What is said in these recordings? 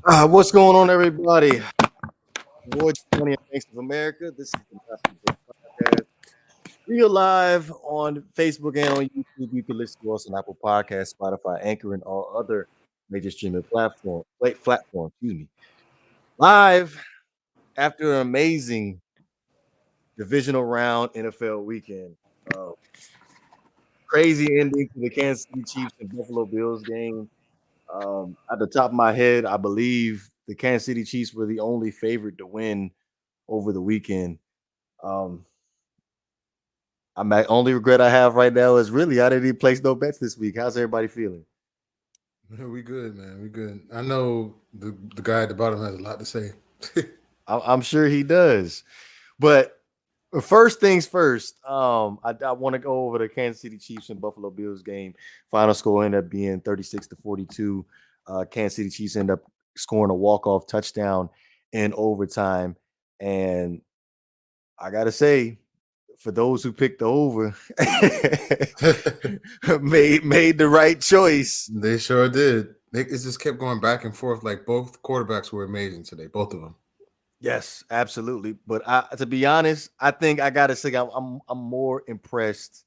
What's going on, everybody? Boy, 20 Thanks of America. This is the Gospel Podcast. We are live on Facebook and on YouTube. You can listen to us on Apple Podcasts, Spotify, Anchor, and all other major streaming platforms. Excuse me. Live after an amazing divisional round NFL weekend. Uh, Crazy ending to the Kansas City Chiefs and Buffalo Bills game. At the top of my head, I believe the Kansas City Chiefs were the only favorite to win over the weekend. Um, my only regret I have right now is really I didn't even place no bets this week. How's everybody feeling? Yeah, we good, man. We good. I know the guy at the bottom has a lot to say. I'm sure he does. But first things first, I want to go over the Kansas City Chiefs and Buffalo Bills game. Final score ended up being 36-42. Kansas City Chiefs end up scoring a walk-off touchdown in overtime. And I gotta say, for those who picked the over, made the right choice. They sure did. It just kept going back and forth. Like both quarterbacks were amazing today, both of them. Yes, absolutely. But to be honest, I think I gotta say I'm more impressed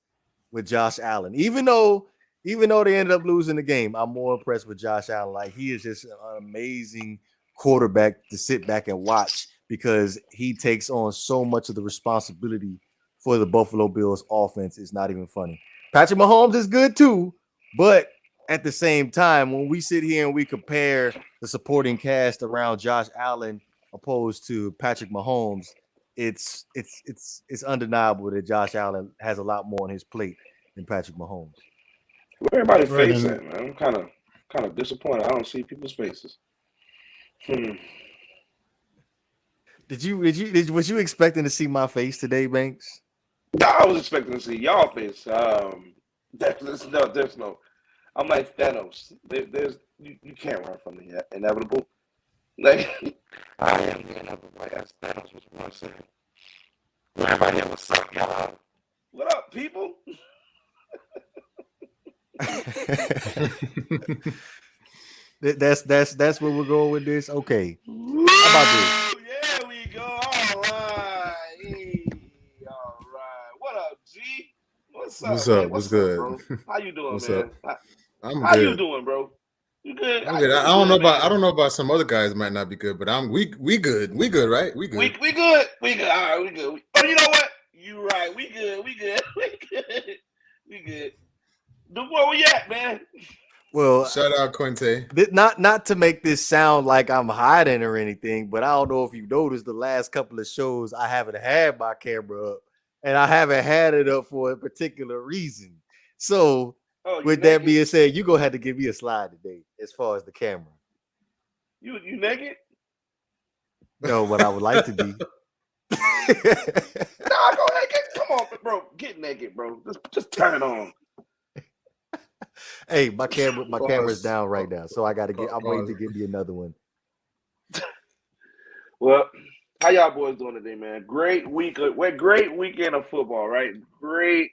with Josh Allen. Even though they ended up losing the game, I'm more impressed with Josh Allen. Like he is just an amazing quarterback to sit back and watch because he takes on so much of the responsibility for the Buffalo Bills offense. It's not even funny. Patrick Mahomes is good too, but at the same time, when we sit here and we compare the supporting cast around Josh Allen opposed to Patrick Mahomes, it's undeniable that Josh Allen has a lot more on his plate than Patrick Mahomes. Where everybody's Right. face at, And man? I'm kind of disappointed. I don't see people's faces. Hmm. Was you expecting to see my face today, Banks? I was expecting to see y'all face. There's no. I'm like Thanos. There's you can't run from the inevitable. Like I am the inevitable. As Thanos was once saying. Everybody, what's up, y'all? What up, people? That's where we're going with this. Okay, Woo! how about this? Yeah, we go. All right. Hey, all right. What up, G? What's what's up, man? up? What's What's up, good? bro? How you doing, What's up? man? I'm How you good. doing, bro? You good? I'm good. I We don't know good, about. I man. don't know about some other guys might not be good, but we good. We good, right? We We good. we good. We good. All right, we good. Oh, you know what? You right. We good. We good. We good. We good. Where we at, man? Well, Shout out Quinte. not to make this sound like I'm hiding or anything, but I don't know if you noticed the last couple of shows I haven't had my camera up, and I haven't had it up for a particular reason. So, Oh, you with that naked? being said, you're gonna have to give me a slide today as far as the camera. You naked? No, what I would like to be. Nah, go ahead. Come on, bro. Get naked, bro. Just turn it on. Hey, my camera's Pause. down right now, so I gotta get. I'm waiting Pause. to give me another one. Well, how y'all boys doing today, man? Great week. Great weekend of football, right? Great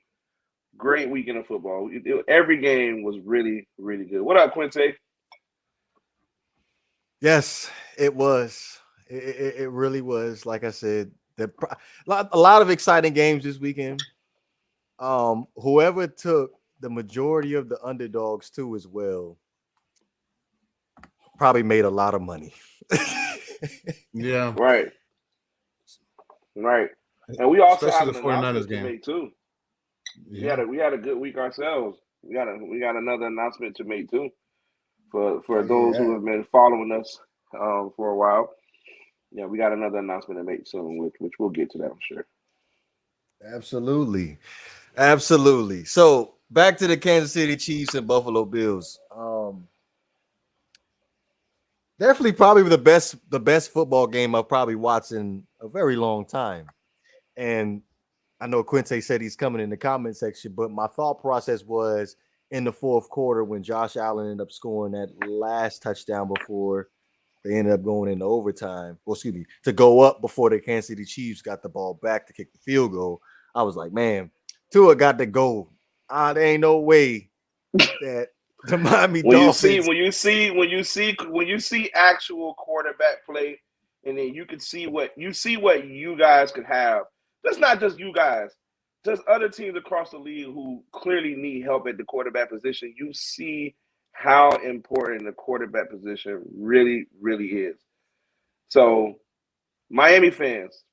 weekend of football. Every game was really, really good. What up, Quinte? Yes, it was. It really was. Like I said, a lot of exciting games this weekend. Whoever took the majority of the underdogs too, as well, probably made a lot of money. Yeah, Right, right. And we also especially have the an 49ers announcement to game. make too. Yeah. We had a good week ourselves. We got another announcement to make too for Oh those yeah. who have been following us for a while. Yeah, we got another announcement to make soon, which we'll get to that, I'm sure. Absolutely, absolutely. So back to the Kansas City Chiefs and Buffalo Bills. Definitely, probably the best football game I've probably watched in a very long time. And I know Quinte said he's coming in the comment section, but my thought process was in the fourth quarter when Josh Allen ended up scoring that last touchdown before they ended up going into overtime. Well, excuse me, to go up before the Kansas City Chiefs got the ball back to kick the field goal. I was like, man, Tua got to go. There ain't no way that The Miami When Dolphins. you see actual quarterback play, and then you can see what you guys could have. That's not just you guys, just other teams across the league who clearly need help at the quarterback position. You see how important the quarterback position really, really is. So, Miami fans,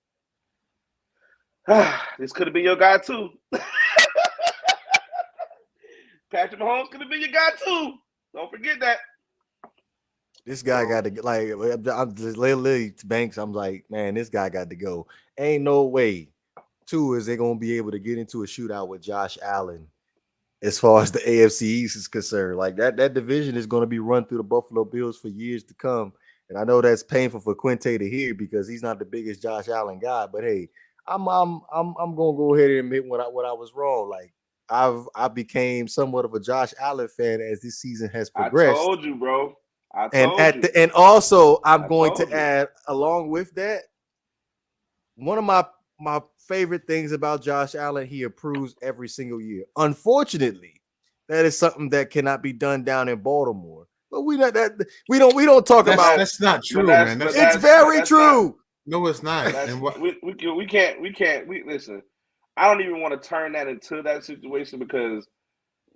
this could have been your guy too. Patrick Mahomes could have been your guy too. Don't forget that. This guy got to like. I'm just Lily Banks. I'm like, man, this guy got to go. Ain't no way. Two is they gonna be able to get into a shootout with Josh Allen. As far as the AFC East is concerned, like that division is going to be run through the Buffalo Bills for years to come. And I know that's painful for Quinte to hear because he's not the biggest Josh Allen guy. But hey, I'm gonna go ahead and admit when I was wrong. Like I became somewhat of a Josh Allen fan as this season has progressed. I told you, bro. And also I'm going to add along with that, one of my favorite things about Josh Allen, he improves every single year. Unfortunately, that is something that cannot be done down in Baltimore. But we don't talk about. That's not true, man. It's very true. No, it's not. And we can't. Listen. I don't even want to turn that into that situation because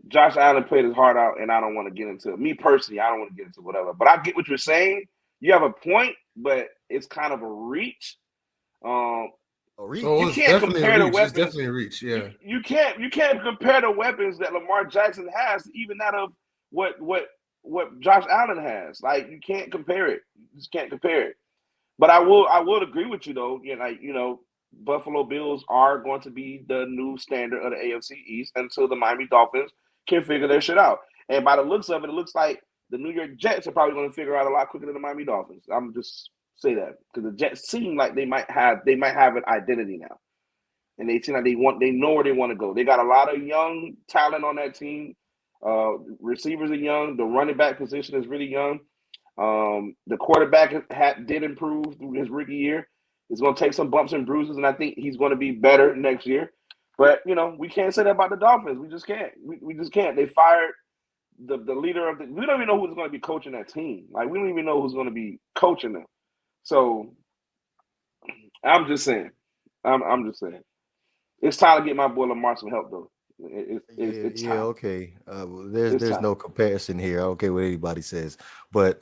Josh Allen played his heart out, and I don't want to get into it. Me personally, I don't want to get into whatever. But I get what you're saying. You have a point, but it's kind of a reach. You can't compare the weapons. It's definitely a reach. Yeah, you can't compare the weapons that Lamar Jackson has to even that of what Josh Allen has. Like you can't compare it. You just can't compare it. But I will agree with you though. Buffalo Bills are going to be the new standard of the AFC East until the Miami Dolphins can figure their shit out. And by the looks of it, it looks like the New York Jets are probably going to figure out a lot quicker than the Miami Dolphins. I'm just say that because the Jets seem like they might have an identity now, and they seem like they know where they want to go. They got a lot of young talent on that team. Receivers are young. The running back position is really young. The quarterback did improve through his rookie year. He's going to take some bumps and bruises, and I think he's going to be better next year. But we can't say that about the Dolphins. We just can't. We just can't. They fired the leader of the. We don't even know who's going to be coaching that team. Like we don't even know who's going to be coaching them. So I'm just saying. I'm just saying. It's time to get my boy Lamar some help though. It's time. Okay. There's no comparison here. I don't care what anybody says. But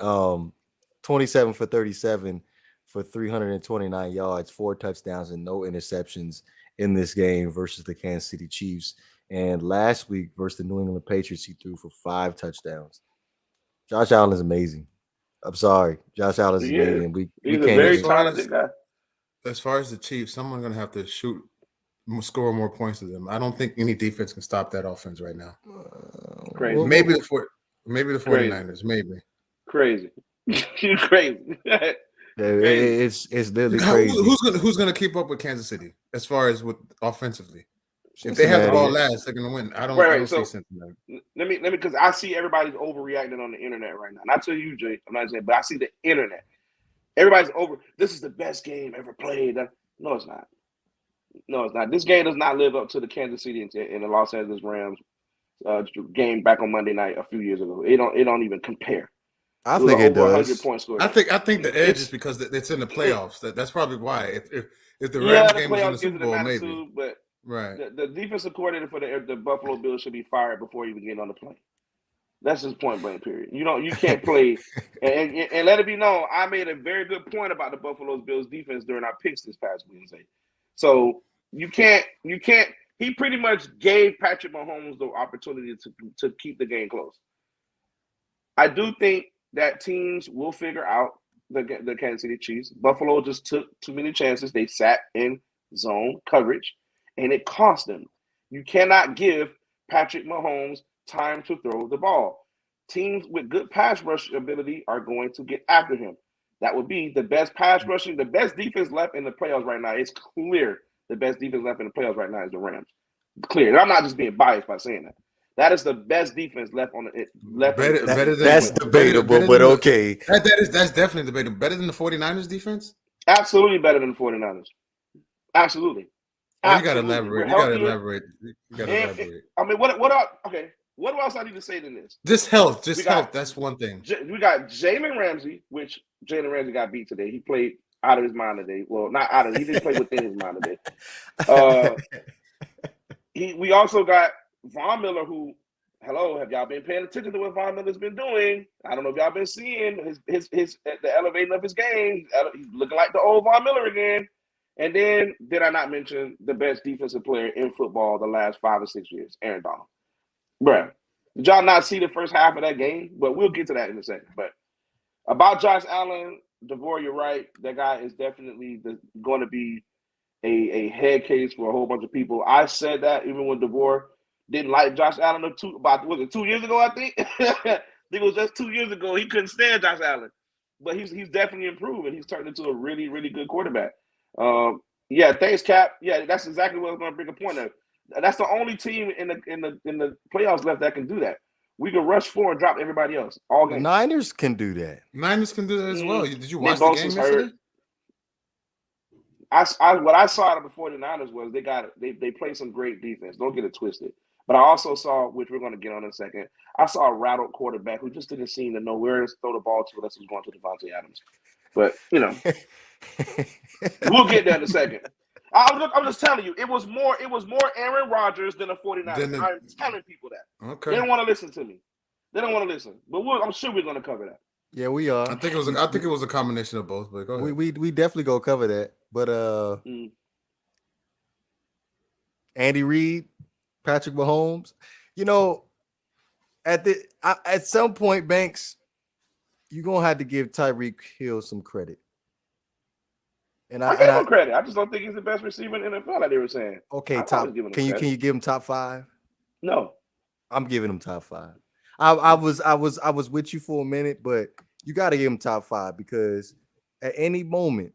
27 for 37 for 329 yards, 4 touchdowns, and no interceptions in this game versus the Kansas City Chiefs. And last week versus the New England Patriots, he threw for 5 touchdowns. Josh Allen is amazing. I'm sorry. Josh Allen is amazing. We can't. Very talented guy. As far as the Chiefs, someone's going to have to score more points than them. I don't think any defense can stop that offense right now. Crazy. Maybe the 49ers. Maybe. Crazy. You're crazy. It's literally crazy. Who's gonna keep up with Kansas City as far as with offensively? If they have the ball last, they're gonna win. I don't see Cincinnati. Let me because I see everybody's overreacting on the internet right now. Not to you, Jay. I'm not saying, but I see the internet. Everybody's over. This is the best game ever played. No, it's not. No, it's not. This game does not live up to the Kansas City and the Los Angeles Rams game back on Monday night a few years ago. It don't even compare. I think it does. I think the edge is because it's in the playoffs. That's probably why. If the Rams game was in the Super Bowl, maybe. Too, but right. The defensive coordinator for the Buffalo Bills should be fired before he even get on the plane. That's just point blank. Period. You can't play. and let it be known, I made a very good point about the Buffalo Bills defense during our picks this past Wednesday. So you can't. He pretty much gave Patrick Mahomes the opportunity to keep the game close. I do think that teams will figure out the Kansas City Chiefs. Buffalo just took too many chances. They sat in zone coverage, and it cost them. You cannot give Patrick Mahomes time to throw the ball. Teams with good pass rush ability are going to get after him. That would be the best pass rushing, the best defense left in the playoffs right now. It's clear the best defense left in the playoffs right now is the Rams. Clear. And I'm not just being biased by saying that. That is the best defense left on it. That's debatable, but okay. That's definitely debatable. Better than the 49ers defense? Absolutely better than the 49ers. Absolutely. You got to elaborate. You got to elaborate. I mean, what are okay? What else I need to say to this? Just health. We Just got- health. That's one thing. We got Jalen Ramsey, which Jalen Ramsey got beat today. He played out of his mind today. Well, not out of. He didn't play within his mind today. We also got Von Miller, who, hello, have y'all been paying attention to what Von Miller's been doing? I don't know if y'all been seeing his the elevating of his game. He's looking like the old Von Miller again. And then did I not mention the best defensive player in football the last 5 or 6 years, Aaron Donald? Bruh, did y'all not see the first half of that game? But we'll get to that in a second. But about Josh Allen, DeVore, you're right. That guy is definitely going to be a head case for a whole bunch of people. I said that even when DeVore didn't like Josh Allen was it 2 years ago, I think? I think it was just 2 years ago. He couldn't stand Josh Allen. But he's definitely improved, and he's turned into a really, really good quarterback. Yeah, thanks, Cap. Yeah, that's exactly what I was going to bring a point of. That's the only team in the playoffs left that can do that. We can rush 4 and drop everybody else all The game. Niners can do that. Niners can do that as well. Did you watch Nick the game Bosa's yesterday? hurt. What I saw out of the 49ers was they played some great defense. Don't get it twisted. But I also saw, which we're going to get on in a second, I saw a rattled quarterback who just didn't seem to know where to throw the ball to unless it was going to Devontae Adams. But, we'll get there in a second. I'm just telling you, it was more Aaron Rodgers than the 49ers. I'm telling people that. Okay. They don't want to listen to me. They don't want to listen. But I'm sure we're going to cover that. Yeah, we are. I think it was a combination of both, but go ahead. We definitely go cover that. But Andy Reid, Patrick Mahomes, at some point, Banks, you're gonna have to give Tyreek Hill some credit. And I give him credit. I just don't think he's the best receiver in the NFL, like they were saying. Okay, can you give him top 5? No. I'm giving him top 5. I was with you for a minute, but you got to give him top 5 because at any moment,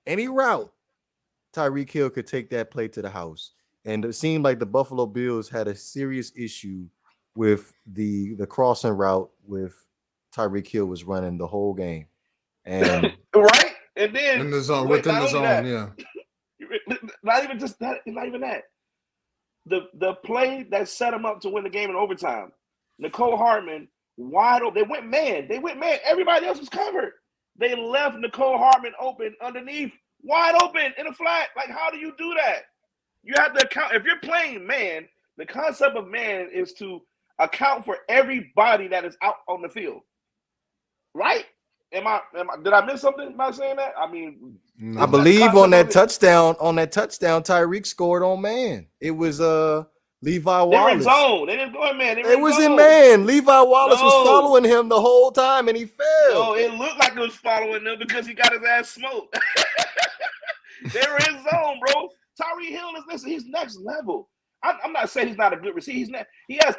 any route, Tyreek Hill could take that play to the house. And it seemed like the Buffalo Bills had a serious issue with the crossing route with Tyreek Hill was running the whole game. And right? And then in the zone, within the zone, yeah. Not even that. The play that set him up to win the game in overtime. Nicole Hardman wide open. They went man. Everybody else was covered. They left Nicole Hardman open underneath, wide open in a flat. Like, how do you do that? You have to account. If you're playing man, the concept of man is to account for everybody that is out on the field. Right? Did I miss something by saying that? I mean, no. I believe on that touchdown, Tyreek scored on man. It was Levi Wallace. They were in zone. They didn't go in man. It was in man. Levi Wallace was following him the whole time, and he fell. No, it looked like it was following them because he got his ass smoked. They were in zone, bro. Tyreek Hill he's next level. I'm not saying he's not a good receiver. He has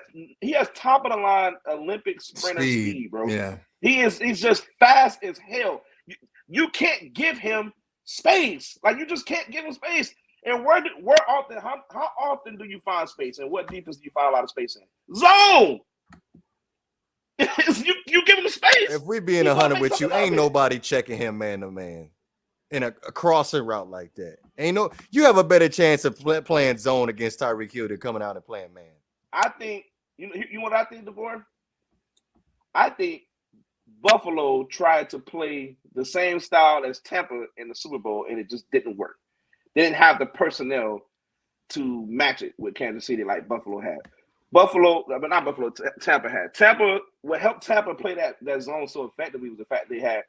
top of the line Olympic sprinter speed, bro. Yeah. He's just fast as hell. You can't give him space. Like, you just can't give him space. And how often do you find space? And what defense do you find a lot of space in? Zone. you give him space. If we're being 100 with you, ain't nobody checking him man to man in a crossing route like that. You have a better chance of playing zone against Tyreek Hill than coming out and playing man. I think you know what I think, DeVore? I think Buffalo tried to play the same style as Tampa in the Super Bowl, and it just didn't work. They didn't have the personnel to match it with Kansas City like Buffalo had. Tampa had. What helped Tampa play that zone so effectively was the fact they had,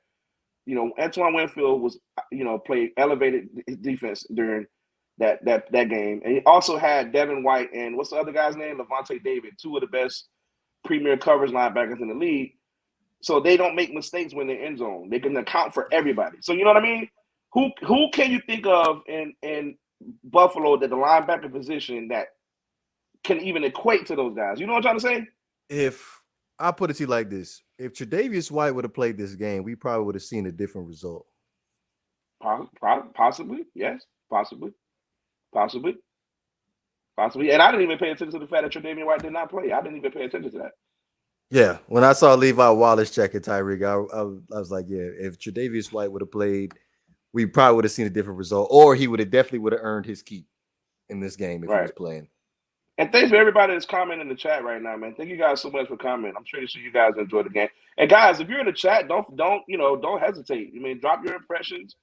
Antoine Winfield was, played elevated defense during that game. And he also had Devin White and what's the other guy's name? Levante David, two of the best premier coverage linebackers in the league. So they don't make mistakes when they're in zone. They can account for everybody. So you know what I mean? Who can you think of in Buffalo that the linebacker position that can even equate to those guys? You know what I'm trying to say? If I put it to you like this, if Tre'Davious White would have played this game, we probably would have seen a different result. Possibly, yes. Possibly. And I didn't even pay attention to the fact that Tre'Davious White did not play. I didn't even pay attention to that. Yeah, when I saw Levi Wallace checking Tyreek, I was like, yeah, if Tre'Davious White would have played, we probably would have seen a different result, or he definitely would have earned his keep in this game if he was playing. And thanks for everybody that's commenting in the chat right now, man. Thank you guys so much for commenting. I'm sure you guys enjoy the game. And guys, if you're in the chat, don't hesitate. I mean, drop your impressions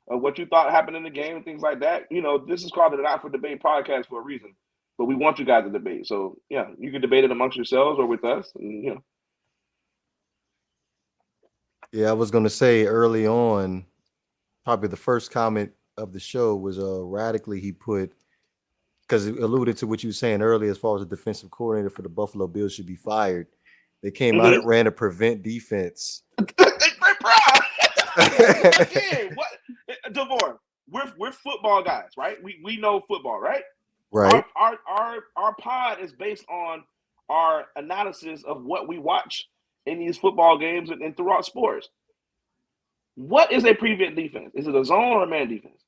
of what you thought happened in the game and things like that. This is called the Not for Debate podcast for a reason. But we want you guys to debate. So yeah, you can debate it amongst yourselves or with us. And, Yeah, I was gonna say early on, probably the first comment of the show was radically he put, because it alluded to what you were saying earlier as far as the defensive coordinator for the Buffalo Bills should be fired. They came out and ran a prevent defense. Again, what, DeVore? We're football guys, right? We know football, right? Right. Our pod is based on our analysis of what we watch in these football games and throughout sports. What is a prevent defense? Is it a zone or a man defense?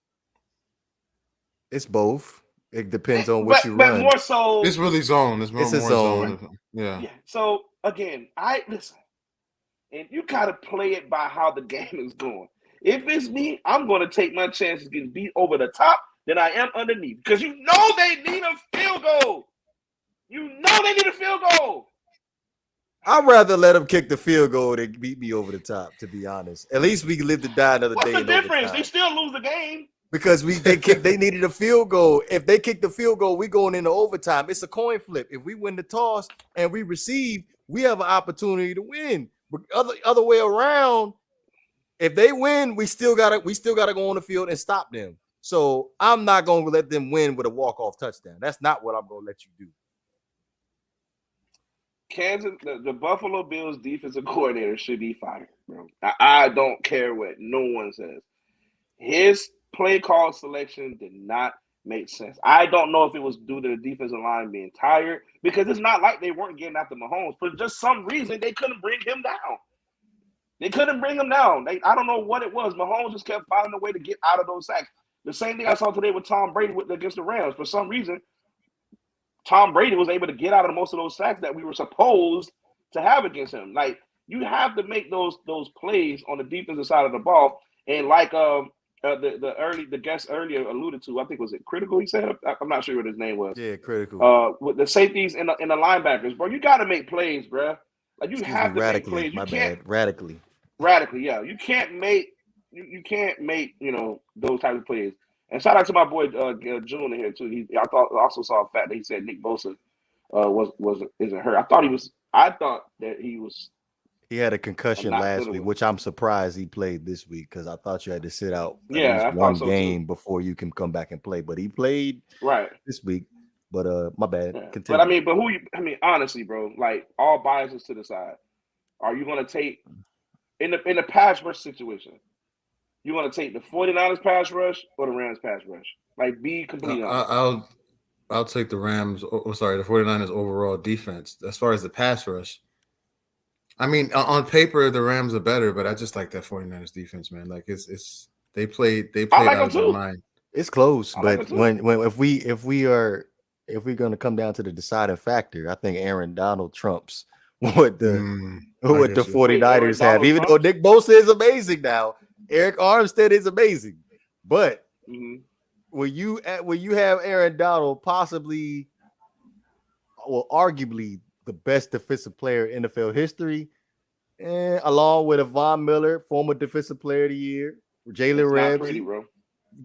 It's both. It depends on what you but run. More so, it's really zone. It's a zone. Yeah. So again, listen, and you gotta play it by how the game is going. If it's me, I'm going to take my chances getting beat over the top than I am underneath, because you know they need a field goal. I'd rather let them kick the field goal than beat me over the top, to be honest. At least we can live to die another day. What's the difference? They still lose the game. Because they needed a field goal. If they kick the field goal, we going into overtime. It's a coin flip. If we win the toss and we receive, we have an opportunity to win. But other way around, if they win, we still gotta go on the field and stop them. So I'm not gonna let them win with a walk-off touchdown. That's not what I'm gonna let you do. Kansas, the Buffalo Bills defensive coordinator should be fired, bro. I don't care what no one says. His play call selection did not make sense. I don't know if it was due to the defensive line being tired, because it's not like they weren't getting after Mahomes. For just some reason, they couldn't bring him down. I don't know what it was. Mahomes just kept finding a way to get out of those sacks. The same thing I saw today with Tom Brady against the Rams. For some reason, Tom Brady was able to get out of most of those sacks that we were supposed to have against him. Like, you have to make those plays on the defensive side of the ball. And like the guest earlier alluded to, I think, was it Critical? He said, I'm not sure what his name was. Yeah, Critical. With the safeties and the linebackers, bro, you got to make plays, bro. Like, you have to make plays. You can't radically. Yeah, you can't make those types of plays. And shout out to my boy June in here too. I also saw a fact that he said Nick Bosa isn't hurt. I thought that he was. He had a concussion last week, which I'm surprised he played this week, because I thought you had to sit out one game before you can come back and play. But he played this week. But my bad. Yeah. But honestly, bro, like, all biases to the side, are you going to take in the pass rush situation? You want to take the 49ers pass rush or the Rams pass rush? Like, be completely honest. I'll take the Rams. The 49ers overall defense. As far as the pass rush, I mean, on paper the Rams are better, but I just like that 49ers defense, man. Like, they played out of their mind. It's close, but if we're going to come down to the deciding factor, I think Aaron Donald trumps what the 49ers have. Even though Nick Bosa is amazing now, Eric Armstead is amazing, but when you have Aaron Donald, possibly, well, arguably the best defensive player in NFL history, and along with Von Miller, former defensive player of the year, Jalen Ramsey,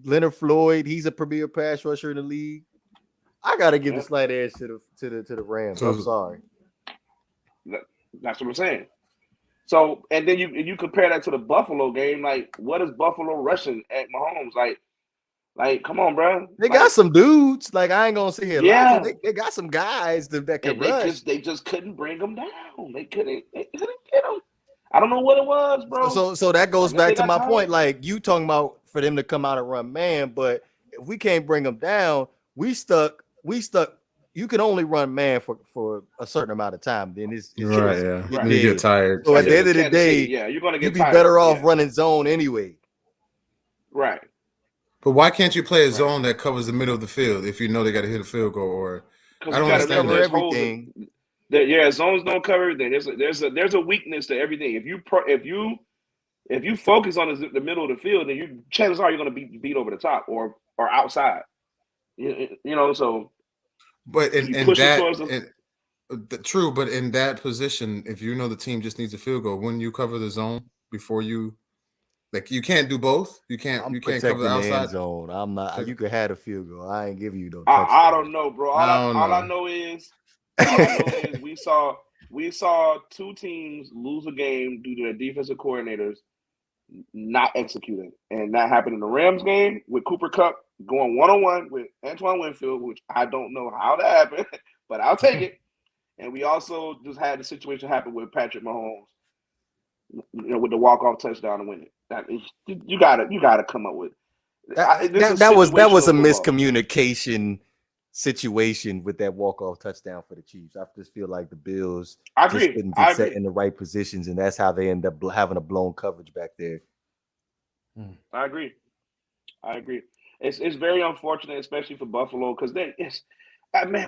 Leonard Floyd, he's a premier pass rusher in the league. I gotta give the slight edge to the Rams. I'm sorry. That's what I'm saying. So, and then you compare that to the Buffalo game. Like, what is Buffalo rushing at Mahomes? Like, come on, bro. They got some dudes. Like, I ain't gonna sit here. Yeah, they got some guys that can rush. They just couldn't bring them down. They couldn't get them. I don't know what it was, bro. So that goes back to my point. Like, you talking about for them to come out and run man, but if we can't bring them down, we stuck. You can only run man for a certain amount of time. Then it's you get tired. So at the end of the day, you're gonna get you'd be better off running zone anyway. Right. But why can't you play a zone that covers the middle of the field if you know they got to hit a field goal? Or I don't understand everything. Zones don't cover everything. There's a weakness to everything. If you focus on the middle of the field, then chances are you're going to be beat over the top or outside. So But in You push it towards that, true. But in that position, if you know the team just needs a field goal, wouldn't you cover the zone before you? Like you can't do both. You can't. I'm You can't cover the protecting the end outside. zone. I'm not. You could have a field goal. I ain't giving you no I touchdown. don't know, bro. I don't All I know. know is we saw two teams lose a game due to their defensive coordinators not executing, and that happened in the Rams game with Cooper Kupp going 1-on-1 with Antoine Winfield, which I don't know how that happened, but I'll take it. And we also just had the situation happen with Patrick Mahomes, with the walk-off touchdown to win it. You gotta come up with that was a football. miscommunication situation with that walk-off touchdown for the Chiefs. I just feel like the Bills I just agree. couldn't get set in the right positions, and that's how they end up having a blown coverage back there. I agree. It's very unfortunate, especially for Buffalo, because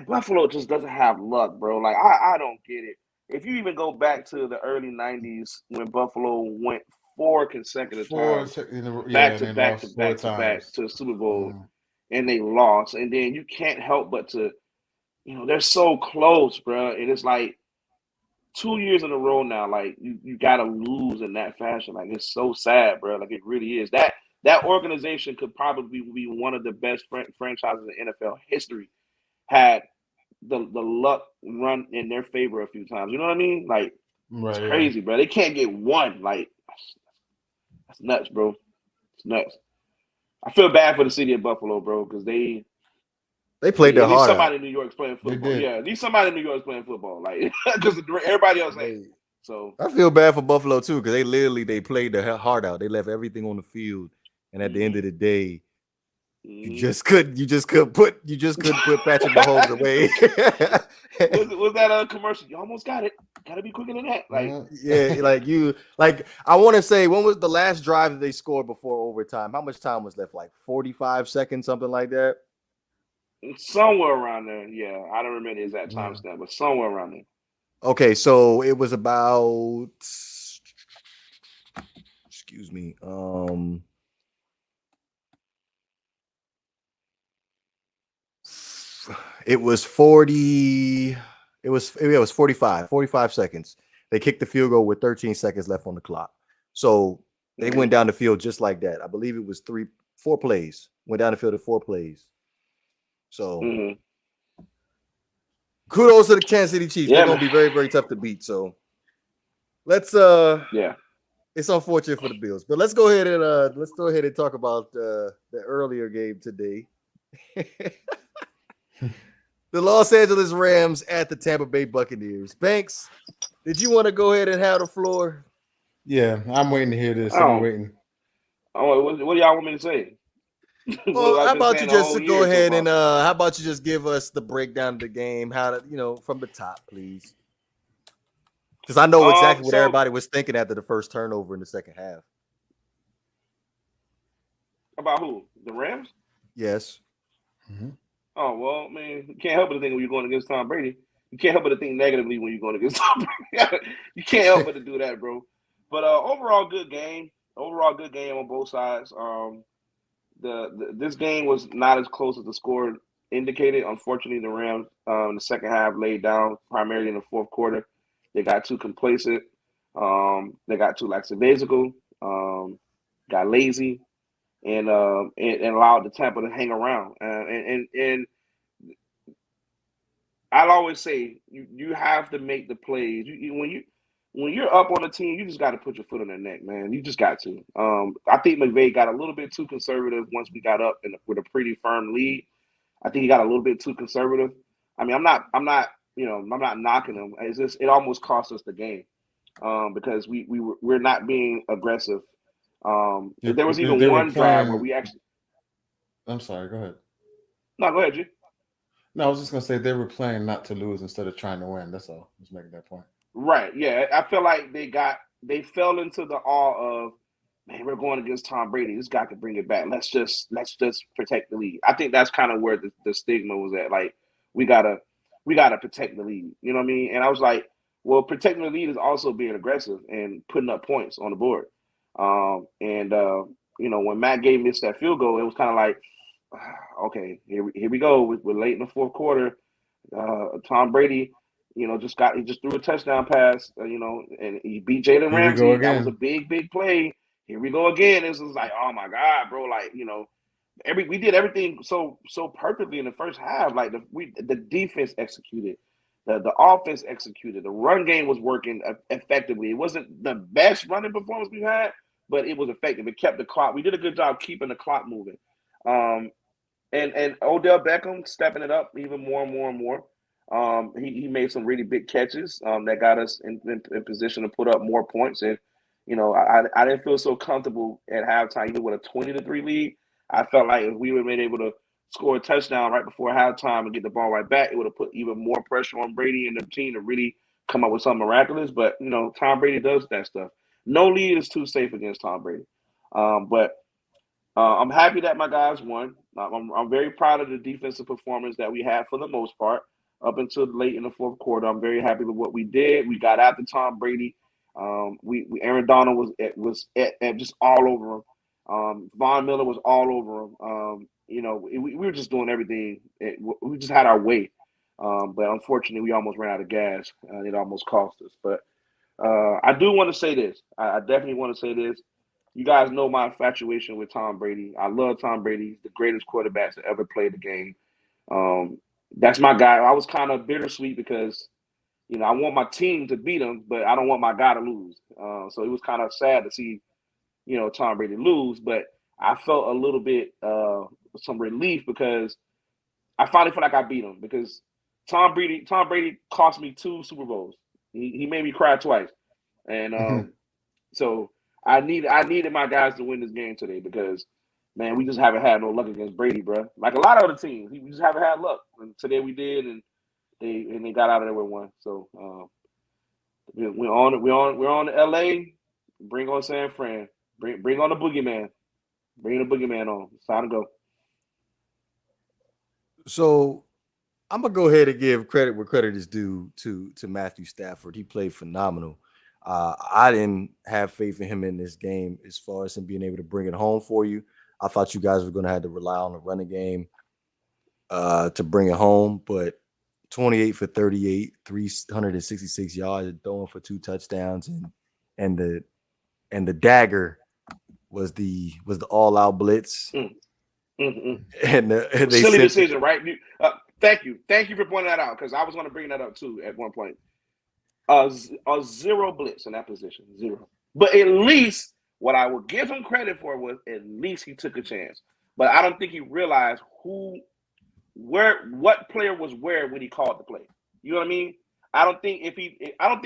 Buffalo just doesn't have luck, bro. Like I don't get it. If you even go back to the early '90s when Buffalo went 4 consecutive times, back to back to the Super Bowl, and they lost, and then you can't help but to, they're so close, bro. And it's like 2 years in a row now, like you gotta lose in that fashion. Like it's so sad, bro. Like it really is. That organization could probably be one of the best franchises in NFL history had the luck run in their favor a few times. You know what I mean? Like it's crazy, bro. They can't get one. Like that's nuts, bro. It's nuts. I feel bad for the city of Buffalo, bro, because they played their heart out. Somebody in New York's playing football. Yeah, at least somebody in New York's playing football. Like because everybody else ain't. So I feel bad for Buffalo too, because they played their heart out. They left everything on the field, and at the end of the day, you just couldn't put Patrick Mahomes away. was that a commercial? You almost got it. Gotta be quicker than that. Like I want to say, when was the last drive that they scored before overtime? How much time was left? Like 45 seconds, something like that. Somewhere around there. Yeah, I don't remember the exact timestamp, but somewhere around there. Okay, so it was about. Excuse me. It was 40. It was 45 seconds. They kicked the field goal with 13 seconds left on the clock. So they went down the field just like that. I believe it was 4 plays. Went down the field in 4 plays. So kudos to the Kansas City Chiefs. They're gonna be very, very tough to beat. So let's it's unfortunate for the Bills, but let's go ahead and talk about the earlier game today. The Los Angeles Rams at the Tampa Bay Buccaneers. Banks, did you want to go ahead and have the floor? Yeah, I'm waiting to hear this. I'm waiting. What do y'all want me to say? Well, how about you just go ahead and how about you just give us the breakdown of the game, from the top, please? Because I know exactly what everybody was thinking after the first turnover in the second half. About who? The Rams? Yes. Mm-hmm. Oh, well, man, you can't help but to think when you're going against Tom Brady. You can't help but to think negatively when you're going against Tom Brady. You can't help but to do that, bro. But overall, good game. Overall, good game on both sides. This game was not as close as the score indicated. Unfortunately, the Rams in the second half laid down, primarily in the fourth quarter. They got too complacent. They got too lackadaisical. Got lazy. And allowed the Tampa to hang around. And I'll always say you have to make the plays. When you're up on a team, you just got to put your foot on their neck, man. You just got to. I think McVay got a little bit too conservative once we got up with a pretty firm lead. I think he got a little bit too conservative. I mean, I'm not knocking him. It's just it almost cost us the game because we're not being aggressive. There was even one drive where we actually. I'm sorry. Go ahead. No, go ahead, G. No, I was just gonna say they were playing not to lose instead of trying to win. That's all. I was making that point. Right. Yeah, I feel like they fell into the awe of, man, we're going against Tom Brady. This guy could bring it back. Let's just protect the lead. I think that's kind of where the stigma was at. Like we gotta protect the lead. You know what I mean? And I was like, well, protecting the lead is also being aggressive and putting up points on the board. When Matt Gay missed that field goal, it was kind of like, okay, here we go. We're late in the fourth quarter. Tom Brady, just threw a touchdown pass, and he beat Jalen Here we go Ramsey. That was a again. big play. Here we go again. This was like, oh my God, bro! Like, we did everything so perfectly in the first half. Like the defense executed, the offense executed, the run game was working effectively. It wasn't the best running performance we've had, but it was effective. It kept the clock. We did a good job keeping the clock moving. And Odell Beckham stepping it up even more and more and more. He made some really big catches that got us in position to put up more points. And I didn't feel so comfortable at halftime, even with a 20-3 lead. I felt like if we would have been able to score a touchdown right before halftime and get the ball right back, it would have put even more pressure on Brady and the team to really come up with something miraculous. But Tom Brady does that stuff. No lead is too safe against Tom Brady. But I'm happy that my guys won. I'm very proud of the defensive performance that we had for the most part up until late in the fourth quarter. I'm very happy with what we did. We got after Tom Brady. Aaron Donald was at just all over him. Von Miller was all over him. We were just doing everything. We just had our way. But unfortunately, we almost ran out of gas. It almost cost us. But I do want to say this. I definitely want to say this. You guys know my infatuation with Tom Brady. I love Tom Brady. He's the greatest quarterback to ever play the game. That's my guy. I was kind of bittersweet because, I want my team to beat him, but I don't want my guy to lose. So it was kind of sad to see, Tom Brady lose. But I felt a little bit some relief because I finally feel like I beat him because Tom Brady cost me 2 Super Bowls. He made me cry twice, and so. I needed my guys to win this game today because, man, we just haven't had no luck against Brady, bro. Like a lot of other teams, we just haven't had luck. And today we did, and they got out of there with one. So we're on to LA. Bring on San Fran. Bring on the boogeyman. Bring the boogeyman on. It's time to go. So I'm gonna go ahead and give credit where credit is due to Matthew Stafford. He played phenomenal. I didn't have faith in him in this game as far as him being able to bring it home for you. I thought you guys were going to have to rely on the running game to bring it home, but 28 for 38, 366 yards, throwing for 2 touchdowns, and the dagger was the all-out blitz. And they silly decision, right? Thank you for pointing that out because I was going to bring that up too at one point. A 0 blitz in that position, 0. But at least what I would give him credit for was at least he took a chance. But I don't think he realized what player was where when he called the play. You know what I mean? I don't think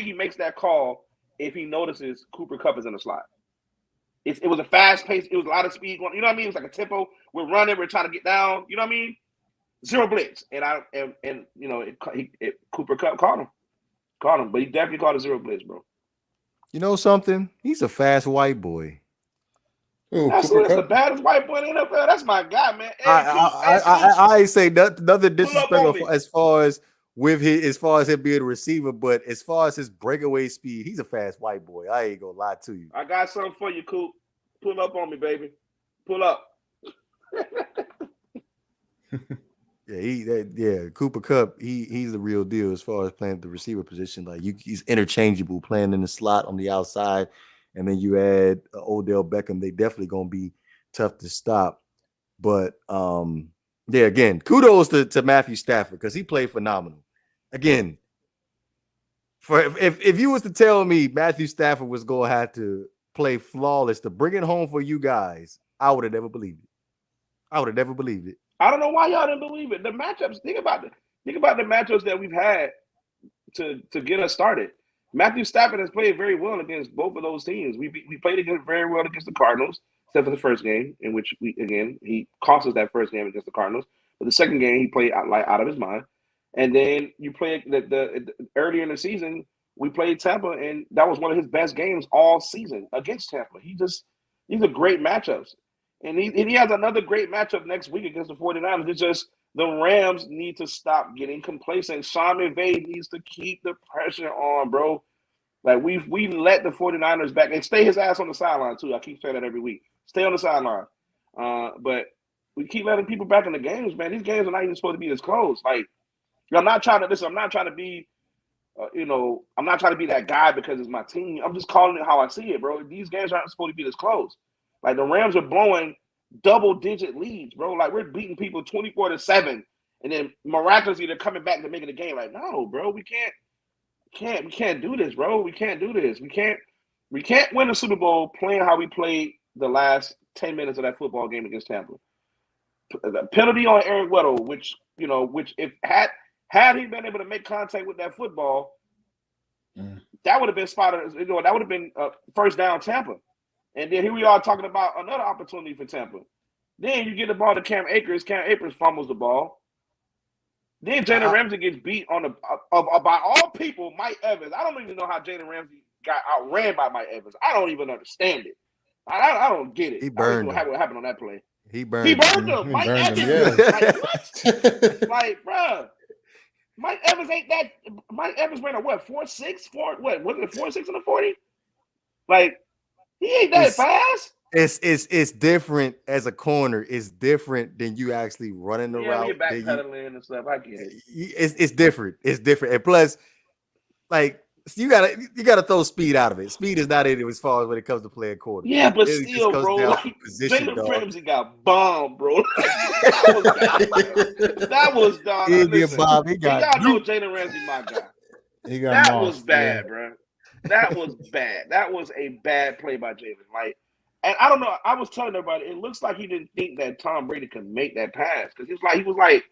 he makes that call if he notices Cooper Kupp is in the slot. It was a fast pace. It was a lot of speed going. You know what I mean? It was like a tempo. We're running. We're trying to get down. You know what I mean? 0 blitz, and Cooper Kupp caught him. But he definitely caught a 0 blitz, bro. You know something? He's a fast white boy. That's the baddest white boy in the NFL. That's my guy, man. Hey, I ain't say nothing disrespectful as far as him being a receiver, but as far as his breakaway speed, he's a fast white boy. I ain't gonna lie to you. I got something for you, Coop. Pull up on me, baby. Pull up. Cooper Kupp, he's the real deal as far as playing the receiver position. Like he's interchangeable, playing in the slot on the outside, and then you add Odell Beckham. They definitely gonna be tough to stop. But again, kudos to Matthew Stafford because he played phenomenal. Again, if you was to tell me Matthew Stafford was gonna have to play flawless to bring it home for you guys, I would have never believed it. I don't know why y'all didn't believe it. The matchups, think about the matchups that we've had to get us started. Matthew Stafford has played very well against both of those teams. We played very well against the Cardinals, except for the first game, in which he cost us that first game against the Cardinals. But the second game, he played out of his mind. And then you played the earlier in the season, we played Tampa, and that was one of his best games all season against Tampa. These are great matchups. And he has another great matchup next week against the 49ers. It's just the Rams need to stop getting complacent. Sean McVay needs to keep the pressure on, bro. Like we let the 49ers back and stay his ass on the sideline too. I keep saying that every week. Stay on the sideline. But we keep letting people back in the games, man. These games are not even supposed to be this close. Like I'm not trying to listen. I'm not trying to be, I'm not trying to be that guy because it's my team. I'm just calling it how I see it, bro. These games aren't supposed to be this close. Like the Rams are blowing double-digit leads, bro. Like we're beating people 24-7, and then miraculously they're coming back to making the game. Like, no, bro, we can't do this, bro. We can't do this. We can't win a Super Bowl playing how we played the last 10 minutes of that football game against Tampa. The penalty on Eric Weddle, which if had he been able to make contact with that football, that would have been spotted. That would have been first down Tampa. And then here we are talking about another opportunity for Tampa. Then you get the ball to Cam Akers. Cam Akers fumbles the ball. Then Jalen Ramsey gets beat on by all people, Mike Evans. I don't even know how Jalen Ramsey got outran by Mike Evans. I don't even understand it. I don't get it. He burned what happened on that play. He burned him. Mike Evans. Yeah. Like, what? Like, bro. Mike Evans ain't that. Mike Evans ran a what? 4.6? What was it? 4.6 in the 40? Like, he ain't that fast. It's different as a corner. It's different than you actually running the route. Yeah, backpedaling and stuff. I get it. It's different. It's different. And plus, like, you gotta throw speed out of it. Speed is not in it as far as when it comes to playing quarter. Yeah, but still, bro, like Jalen Ramsey got bombed, bro. that was dog. Bob, y'all know Jalen Ramsey, my guy. That was bad, bro. That was bad. That was a bad play by Jalen. Like, and I don't know. I was telling everybody, it looks like he didn't think that Tom Brady could make that pass because he was like,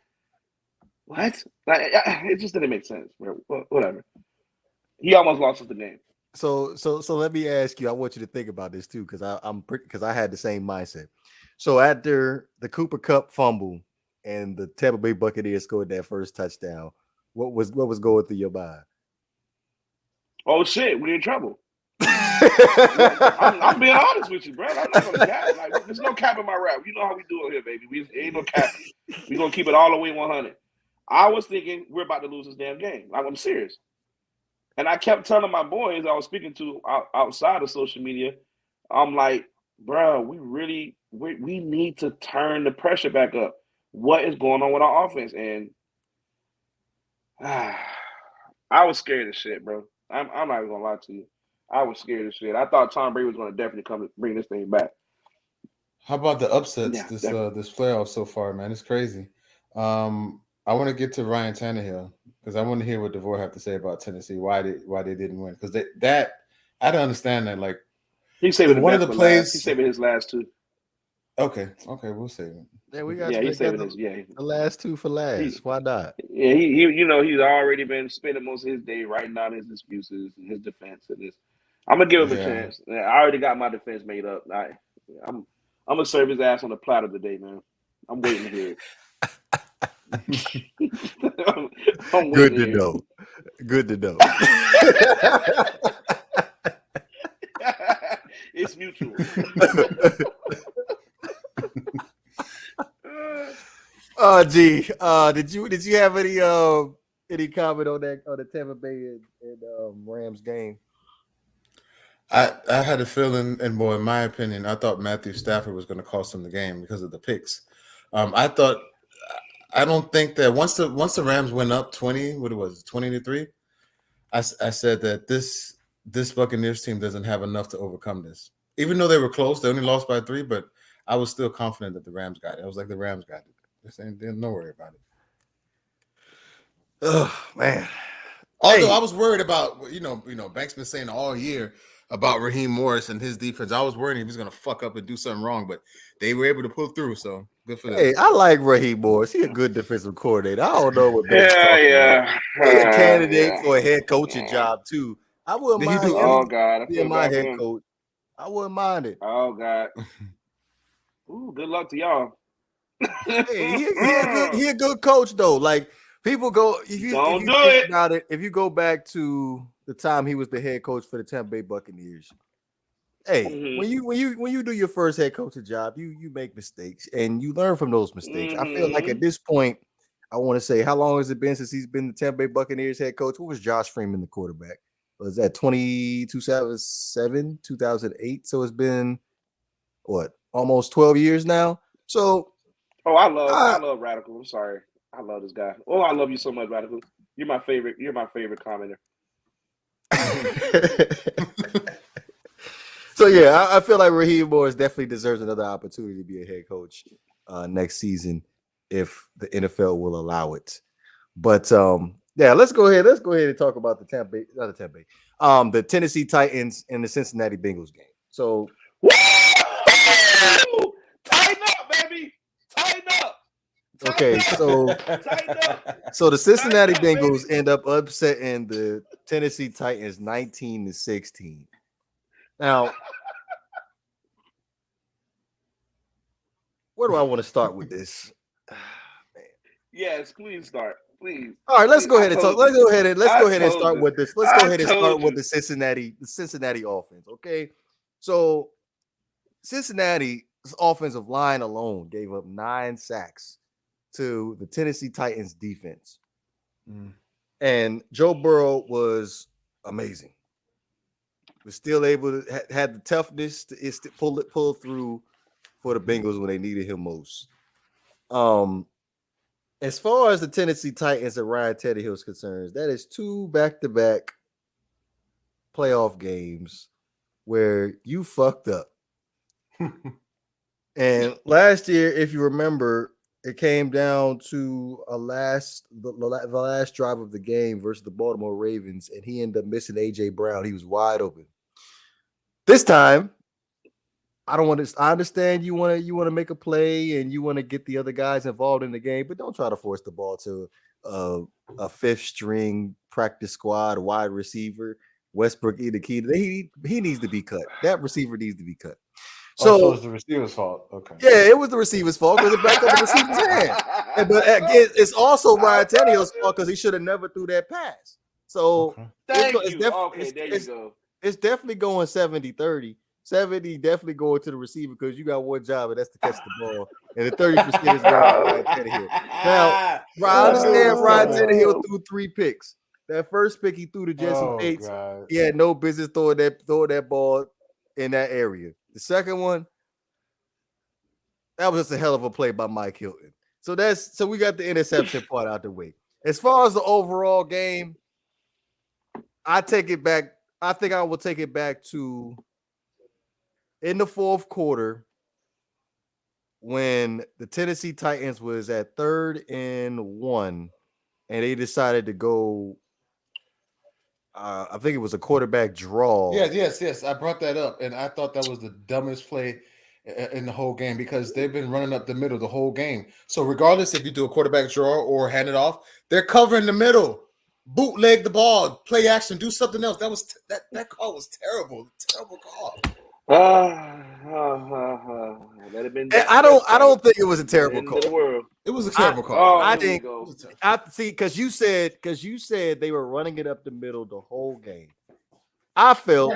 what? Like, it just didn't make sense, bro. Whatever. He almost lost us the game. So let me ask you. I want you to think about this too, because I had the same mindset. So after the Cooper Kupp fumble and the Tampa Bay Buccaneers scored that first touchdown, what was going through your mind? Oh shit, we're in trouble. I'm being honest with you, bro. I'm not gonna cap. Like, there's no cap in my rap. You know how we do it here, baby. We ain't no cap. We're gonna keep it all the way 100. I was thinking we're about to lose this damn game. Like, I'm serious. And I kept telling my boys I was speaking to outside of social media, I'm like, bro, we need to turn the pressure back up. What is going on with our offense? And I was scared as shit, bro. I'm not even gonna lie to you. I was scared as shit. I thought Tom Brady was gonna definitely come and bring this thing back. How about the upsets this playoff so far, man? It's crazy. I want to get to Ryan Tannehill because I want to hear what DeVore have to say about Tennessee. Why they didn't win? Because I don't understand that. Like, he's saving one of the plays. He's saving his last two. Okay, we'll save it. Yeah, we got he's saving the last two for last. Why not? Yeah, he's already been spending most of his day writing out his excuses and his defense and this. I'm gonna give him a chance. I already got my defense made up. I'm gonna serve his ass on the platter today, man. I'm waiting to hear it. Good to know. Good to know. It's mutual. Oh, gee. Did you have any comment on the Tampa Bay and Rams game? I had a feeling, and boy, in my opinion, I thought Matthew Stafford was going to cost him the game because of the picks. I don't think that once the Rams went up 20-3, I said that this Buccaneers team doesn't have enough to overcome this. Even though they were close, they only lost by 3, but I was still confident that the Rams got it. I was like, the Rams got it. Don't worry about it. Oh man. Although I was worried about Bank's been saying all year about Raheem Morris and his defense. I was worried he was going to fuck up and do something wrong, but they were able to pull through. So good for them. Hey, I like Raheem Morris. He's a good defensive coordinator. I don't know what. He's a candidate for a head coaching job too. I wouldn't mind. Oh God, being my head coach. I wouldn't mind it. Oh God. Ooh, good luck to y'all. Hey, he a good coach though. Like people go. If you think about it, if you go back to the time he was the head coach for the Tampa Bay Buccaneers. Hey, when you do your first head coaching job, you make mistakes and you learn from those mistakes. I feel like at this point, I want to say, how long has it been since he's been the Tampa Bay Buccaneers head coach? Who was Josh Freeman the quarterback? Was that 2007, 2008? So it's been what, almost 12 years now. So I love Radical. I'm sorry. I love this guy. Oh, I love you so much, Radical. You're my favorite. You're my favorite commenter. So yeah, I feel like Raheem Morris definitely deserves another opportunity to be a head coach next season if the NFL will allow it. But yeah, let's go ahead and talk about the Tennessee Titans and the Cincinnati Bengals game. So tighten up, baby. Tighten up. Okay, so the Cincinnati Bengals end up upsetting the Tennessee Titans 19-16. Now, where do I want to start with this? Yes, please start. Please. All right, let's go ahead and talk. Let's go ahead and start with this. Let's go ahead and start with the Cincinnati offense. Okay, so Cincinnati's offensive line alone gave up 9 sacks to the Tennessee Titans defense. And Joe Burrow was amazing. Was still able to had the toughness to pull through for the Bengals when they needed him most. As far as the Tennessee Titans and Ryan Tannehill is concerned, that is 2 back-to-back playoff games where you fucked up. And last year, if you remember, it came down to the last drive of the game versus the Baltimore Ravens, and he ended up missing A.J. Brown. He was wide open. This time, I understand you want to make a play and you want to get the other guys involved in the game, but don't try to force the ball to a 5th string practice squad wide receiver. Westbrook He needs to be cut. That receiver needs to be cut. So it's the receiver's fault. Okay. Yeah, it was the receiver's fault because it backed up the receiver's hand. But it's also Ryan Tannehill's fault because he should have never threw that pass. So there you go. It's definitely going 70-30. 70 definitely going to the receiver because you got one job, and that's to catch the ball. And the 30% is going to Ryan Tannehill. Now, I understand Ryan Tannehill threw 3 picks. That first pick he threw to Jesse Bates. God. He had no business throwing that ball in that area. The second one, that was just a hell of a play by Mike Hilton. So we got the interception part out the way. As far as the overall game, I take it back. I think I will take it back to in the 4th quarter when the Tennessee Titans was at 3rd and 1, and they decided to go. I think it was a quarterback draw. Yes. I brought that up, and I thought that was the dumbest play in the whole game because they've been running up the middle the whole game. So regardless if you do a quarterback draw or hand it off, they're covering the middle. Bootleg the ball, play action, do something else. That call was terrible. Terrible call. I don't think it was a terrible call. It was a terrible call. I think because you said they were running it up the middle the whole game. I felt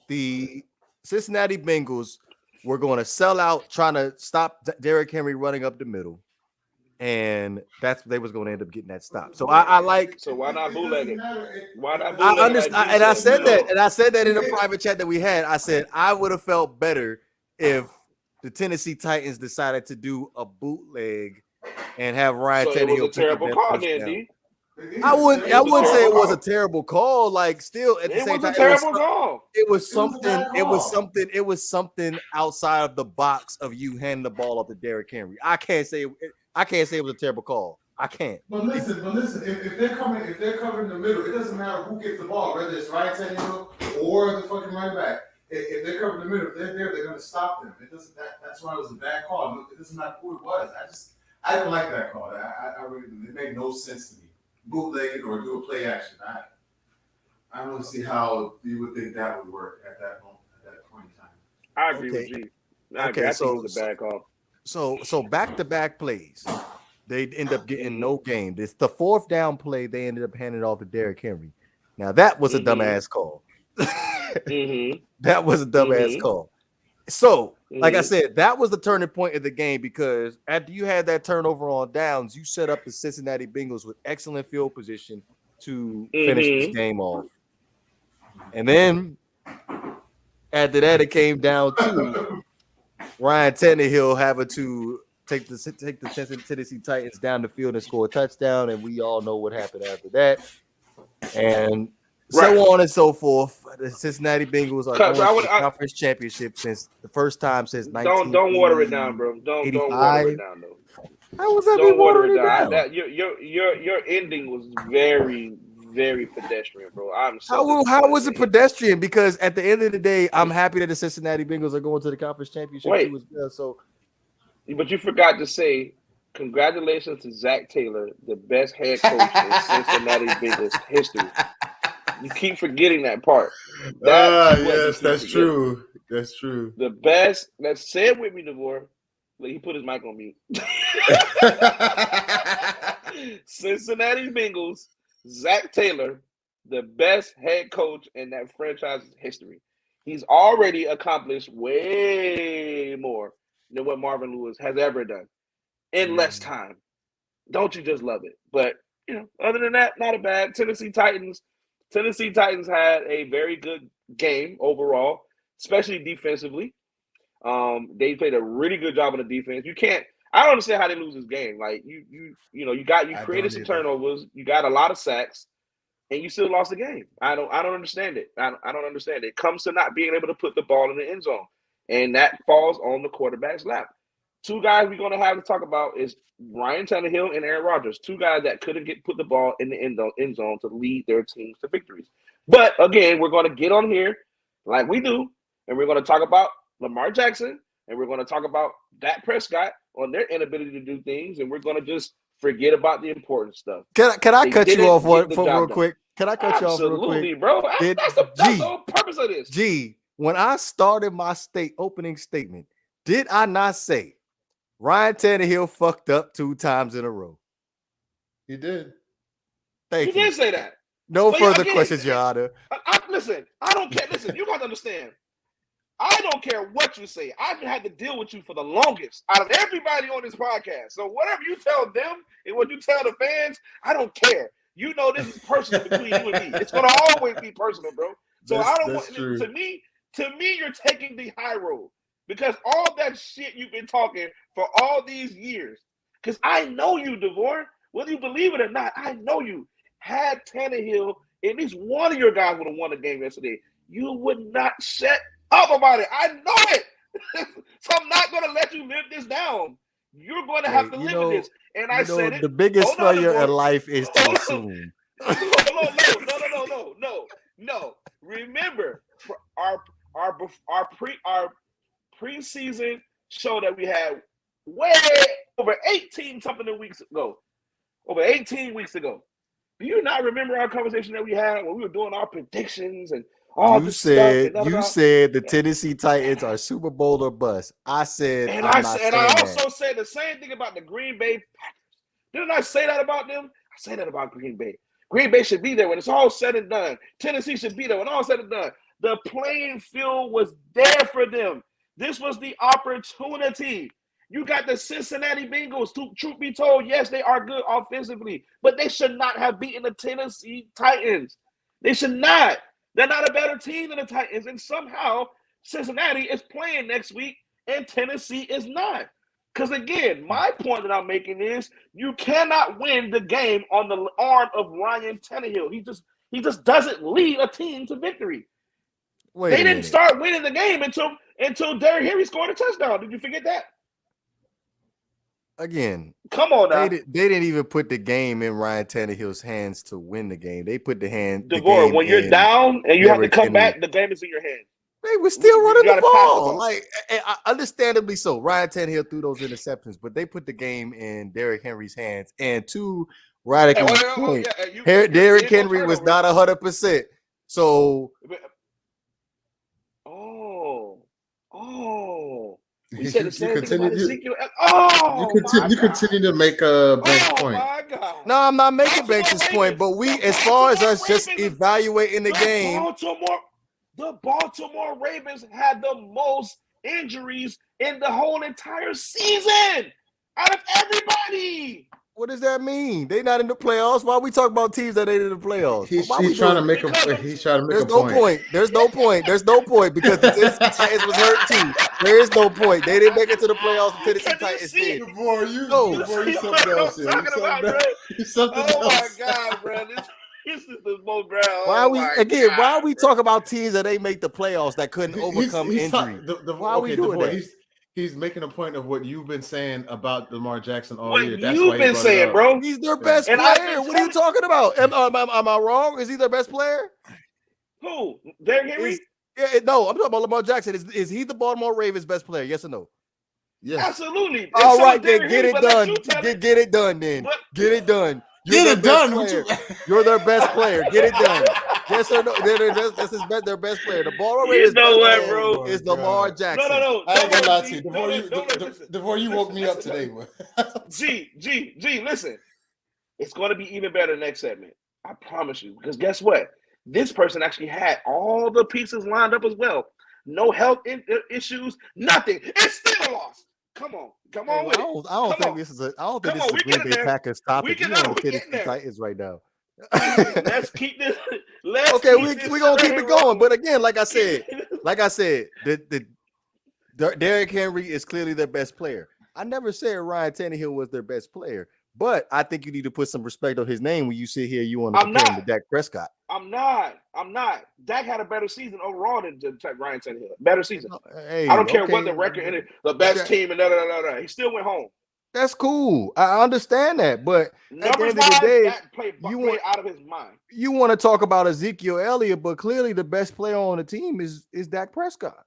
the Cincinnati Bengals were going to sell out trying to stop Derrick Henry running up the middle. And they was going to end up getting that stop. So I like. So why not bootleg it? Why not? I understand, and I said that, and I said that in a private chat that we had. I said I would have felt better if the Tennessee Titans decided to do a bootleg and have Ryan Tannehill. It was a terrible call, Andy. I wouldn't say it was a terrible call. Like still at the same time, it was something. It was something outside of the box of you handing the ball off to Derrick Henry. I can't say it was a terrible call. I can't. But listen. If they're covering the middle, it doesn't matter who gets the ball, whether it's Ryan Tannehill or the fucking running back. If they're covering the middle, if they're there, they're going to stop them. It doesn't. That's why it was a bad call. It doesn't matter who it was. I don't like that call. I really it made no sense to me. Bootleg it or do a play action. I don't see how you would think that would work at that moment, at that point in time. I agree with you. I think it was a bad call. So back-to-back plays, they end up getting no game. It's the 4th down play. They ended up handing it off to Derrick Henry. Now that was a dumbass call. That was a dumbass call. So, like I said, that was the turning point of the game because after you had that turnover on downs, you set up the Cincinnati Bengals with excellent field position to finish this game off. And then after that, it came down to Ryan Tannehill having to take the Tennessee Titans down the field and score a touchdown, and we all know what happened after that. And so on and so forth. The Cincinnati Bengals are going to the conference championship since the first time since 1985. Don't water it down, bro. Don't water it down, though. How was that? Don't water it down. Your ending was very, very pedestrian, bro. How was it pedestrian? Because at the end of the day, I'm happy that the Cincinnati Bengals are going to the conference championship too as well. So, but you forgot to say congratulations to Zach Taylor, the best head coach in Cincinnati Bengals history. You keep forgetting that part. Yes, that's true. That's true. The best. Let's say it with me, DeVore. He put his mic on mute. Cincinnati Bengals, Zach Taylor, the best head coach in that franchise's history. He's already accomplished way more than what Marvin Lewis has ever done in less time. Don't you just love it? But, other than that, not a bad. Tennessee Titans had a very good game overall, especially defensively. They played a really good job on the defense. I don't understand how they lose this game. Like you created some turnovers, you got a lot of sacks, and you still lost the game. I don't understand it. I don't understand it. It comes to not being able to put the ball in the end zone, and that falls on the quarterback's lap. Two guys we're gonna have to talk about is Ryan Tannehill and Aaron Rodgers. Two guys that couldn't put the ball in the end zone to lead their teams to victories. But again, we're gonna get on here like we do, and we're gonna talk about Lamar Jackson, and we're going to talk about Dak Prescott on their inability to do things, and we're going to just forget about the important stuff. Can I cut you off real quick? Can I cut you off real quick? Absolutely, bro. That's the whole purpose of this. When I started my opening statement, did I not say Ryan Tannehill fucked up 2 times in a row? You did. Thank you. You did say that. No further questions, Your Honor. Listen, I don't care. Listen, you got to understand. I don't care what you say. I've had to deal with you for the longest out of everybody on this podcast. So whatever you tell them and what you tell the fans, I don't care. You know this is personal between you and me. It's going to always be personal, bro. So I don't want to me, you're taking the high road because all that shit you've been talking for all these years. Because I know you, DeVore. Whether you believe it or not, I know you. Had Tannehill, at least one of your guys would have won the game yesterday, you would not shut up about it. I know it. So I'm not going to let you live this down. You're going to have to live with this. And I said it. The biggest failure in life is to assume. No. Remember, our preseason show that we had way over 18 weeks ago. Do you not remember our conversation that we had when we were doing our predictions and all this stuff? You said the Tennessee Titans are Super Bowl or bust. I said, and I also said the same thing about the Green Bay Packers. Didn't I say that about them? I say that about Green Bay. Green Bay should be there when it's all said and done. Tennessee should be there when all said and done. The playing field was there for them. This was the opportunity. You got the Cincinnati Bengals. Truth be told, yes, they are good offensively, but they should not have beaten the Tennessee Titans. They should not. They're not a better team than the Titans, and somehow Cincinnati is playing next week, and Tennessee is not. Because, again, my point that I'm making is you cannot win the game on the arm of Ryan Tannehill. He just doesn't lead a team to victory. They didn't start winning the game until Derrick Henry scored a touchdown. Did you forget that? Again, come on now. They didn't even put the game in Ryan Tannehill's hands to win the game. They put the game when you're down and you have to come back, the game is in your hands. They were still running the ball. Like, understandably so. Ryan Tannehill threw those interceptions, but they put the game in Derrick Henry's hands. And to Radical's point, Derrick Henry was not 100%. So, we said the same thing about Ezekiel. You continue to make a Banks point. No, I'm not making Banks' point, but as far as us just evaluating the game. The Baltimore Ravens had the most injuries in the whole entire season out of everybody. What does that mean? They not in the playoffs. Why we talk about teams that ain't in the playoffs? He's Why we trying to doing make it? a he's trying to make There's a no point. point. There's no point. There's no point because the Tennessee Titans was hurt too. There is no point. They didn't make it to the playoffs. The Tennessee Can you Titans see? did. Boy, you No. boy, you See something what I'm else here. talking about, bro? You something Oh my else. God, bro! This is the most ground. Why Oh we my again? God, Why are we bro. talk about teams that they make the playoffs that couldn't overcome injury? Why are we doing that? He's making a point of what you've been saying about Lamar Jackson all What year. That's you've why he been brought saying, it up. bro? He's their best And I've player. been What are you talking about? Am I wrong? Is he their best player? Who? Derrick Henry? No, I'm talking about Lamar Jackson. Is he the Baltimore Ravens' best player? Yes or no? Yes. Absolutely. All So right, is then Derrick get Henry, it but let done. you tell it. Get it done, then. But- Get it done. Get it done. You're their best player. Get it done. Yes or no? That's his best. Their best player. The Baltimore You Ravens' know best what, player bro? is Lamar Jackson. No. I ain't gonna lie to you. Listen. Before you woke me up today, man. G, listen. It's going to be even better next segment. I promise you. Because guess what? This person actually had all the pieces lined up as well. No health issues, nothing. It's still a loss. Come on with it. I don't think this is a Green Bay Packers topic. We're on the Tennessee Titans right now. Let's keep this. Okay, we're gonna keep it going. But again, like I said, the Derrick Henry is clearly their best player. I never said Ryan Tannehill was their best player, but I think you need to put some respect on his name when you sit here. You want to compare him to Dak Prescott. I'm not. Dak had a better season overall than Ryan Tannehill. Better season. Hey, I don't care what the record in it, the best team, and da. He still went home. That's cool. I understand that, but at the end of the day, Dak played out of his mind. You want to talk about Ezekiel Elliott, but clearly the best player on the team is Dak Prescott.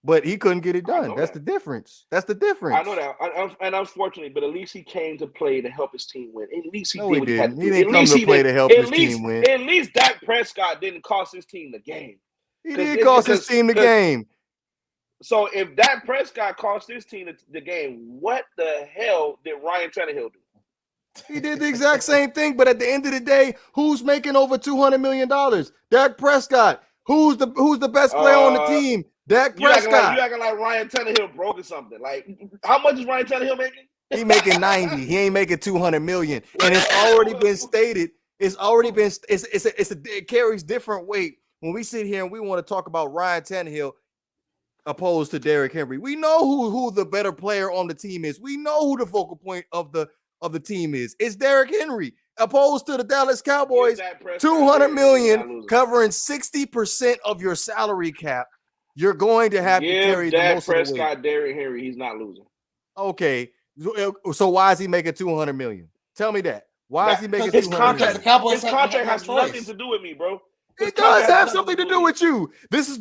But he couldn't get it done. That's the difference. That's the difference. I know that. And unfortunately, but at least he came to play to help his team win. At least he did. He what didn't. He didn't come to play to help his team win. At least Dak Prescott didn't cost his team the game. He did cost his team the game. So if Dak Prescott cost his team the game, what the hell did Ryan Tannehill do? He did the exact same thing, but at the end of the day, who's making over $200 million? Dak Prescott. Who's the best player on the team? Dak Prescott. You acting like Ryan Tannehill broke or something. Like, how much is Ryan Tannehill making? He making 90. He ain't making 200 million. And it's already been stated. It carries different weight when we sit here and we want to talk about Ryan Tannehill opposed to Derrick Henry. We know who the better player on the team is. We know who the focal point of the team is. It's Derrick Henry opposed to the Dallas Cowboys. 200 million covering 60% of your salary cap. You're going to have to carry the most of the weight. Prescott, Derrick Henry, he's not losing. Okay, so why is he making 200 million? Tell me that. Why is he making his 200 contract? million? His contract has nothing to do with me, bro. It does have something to do with you. This is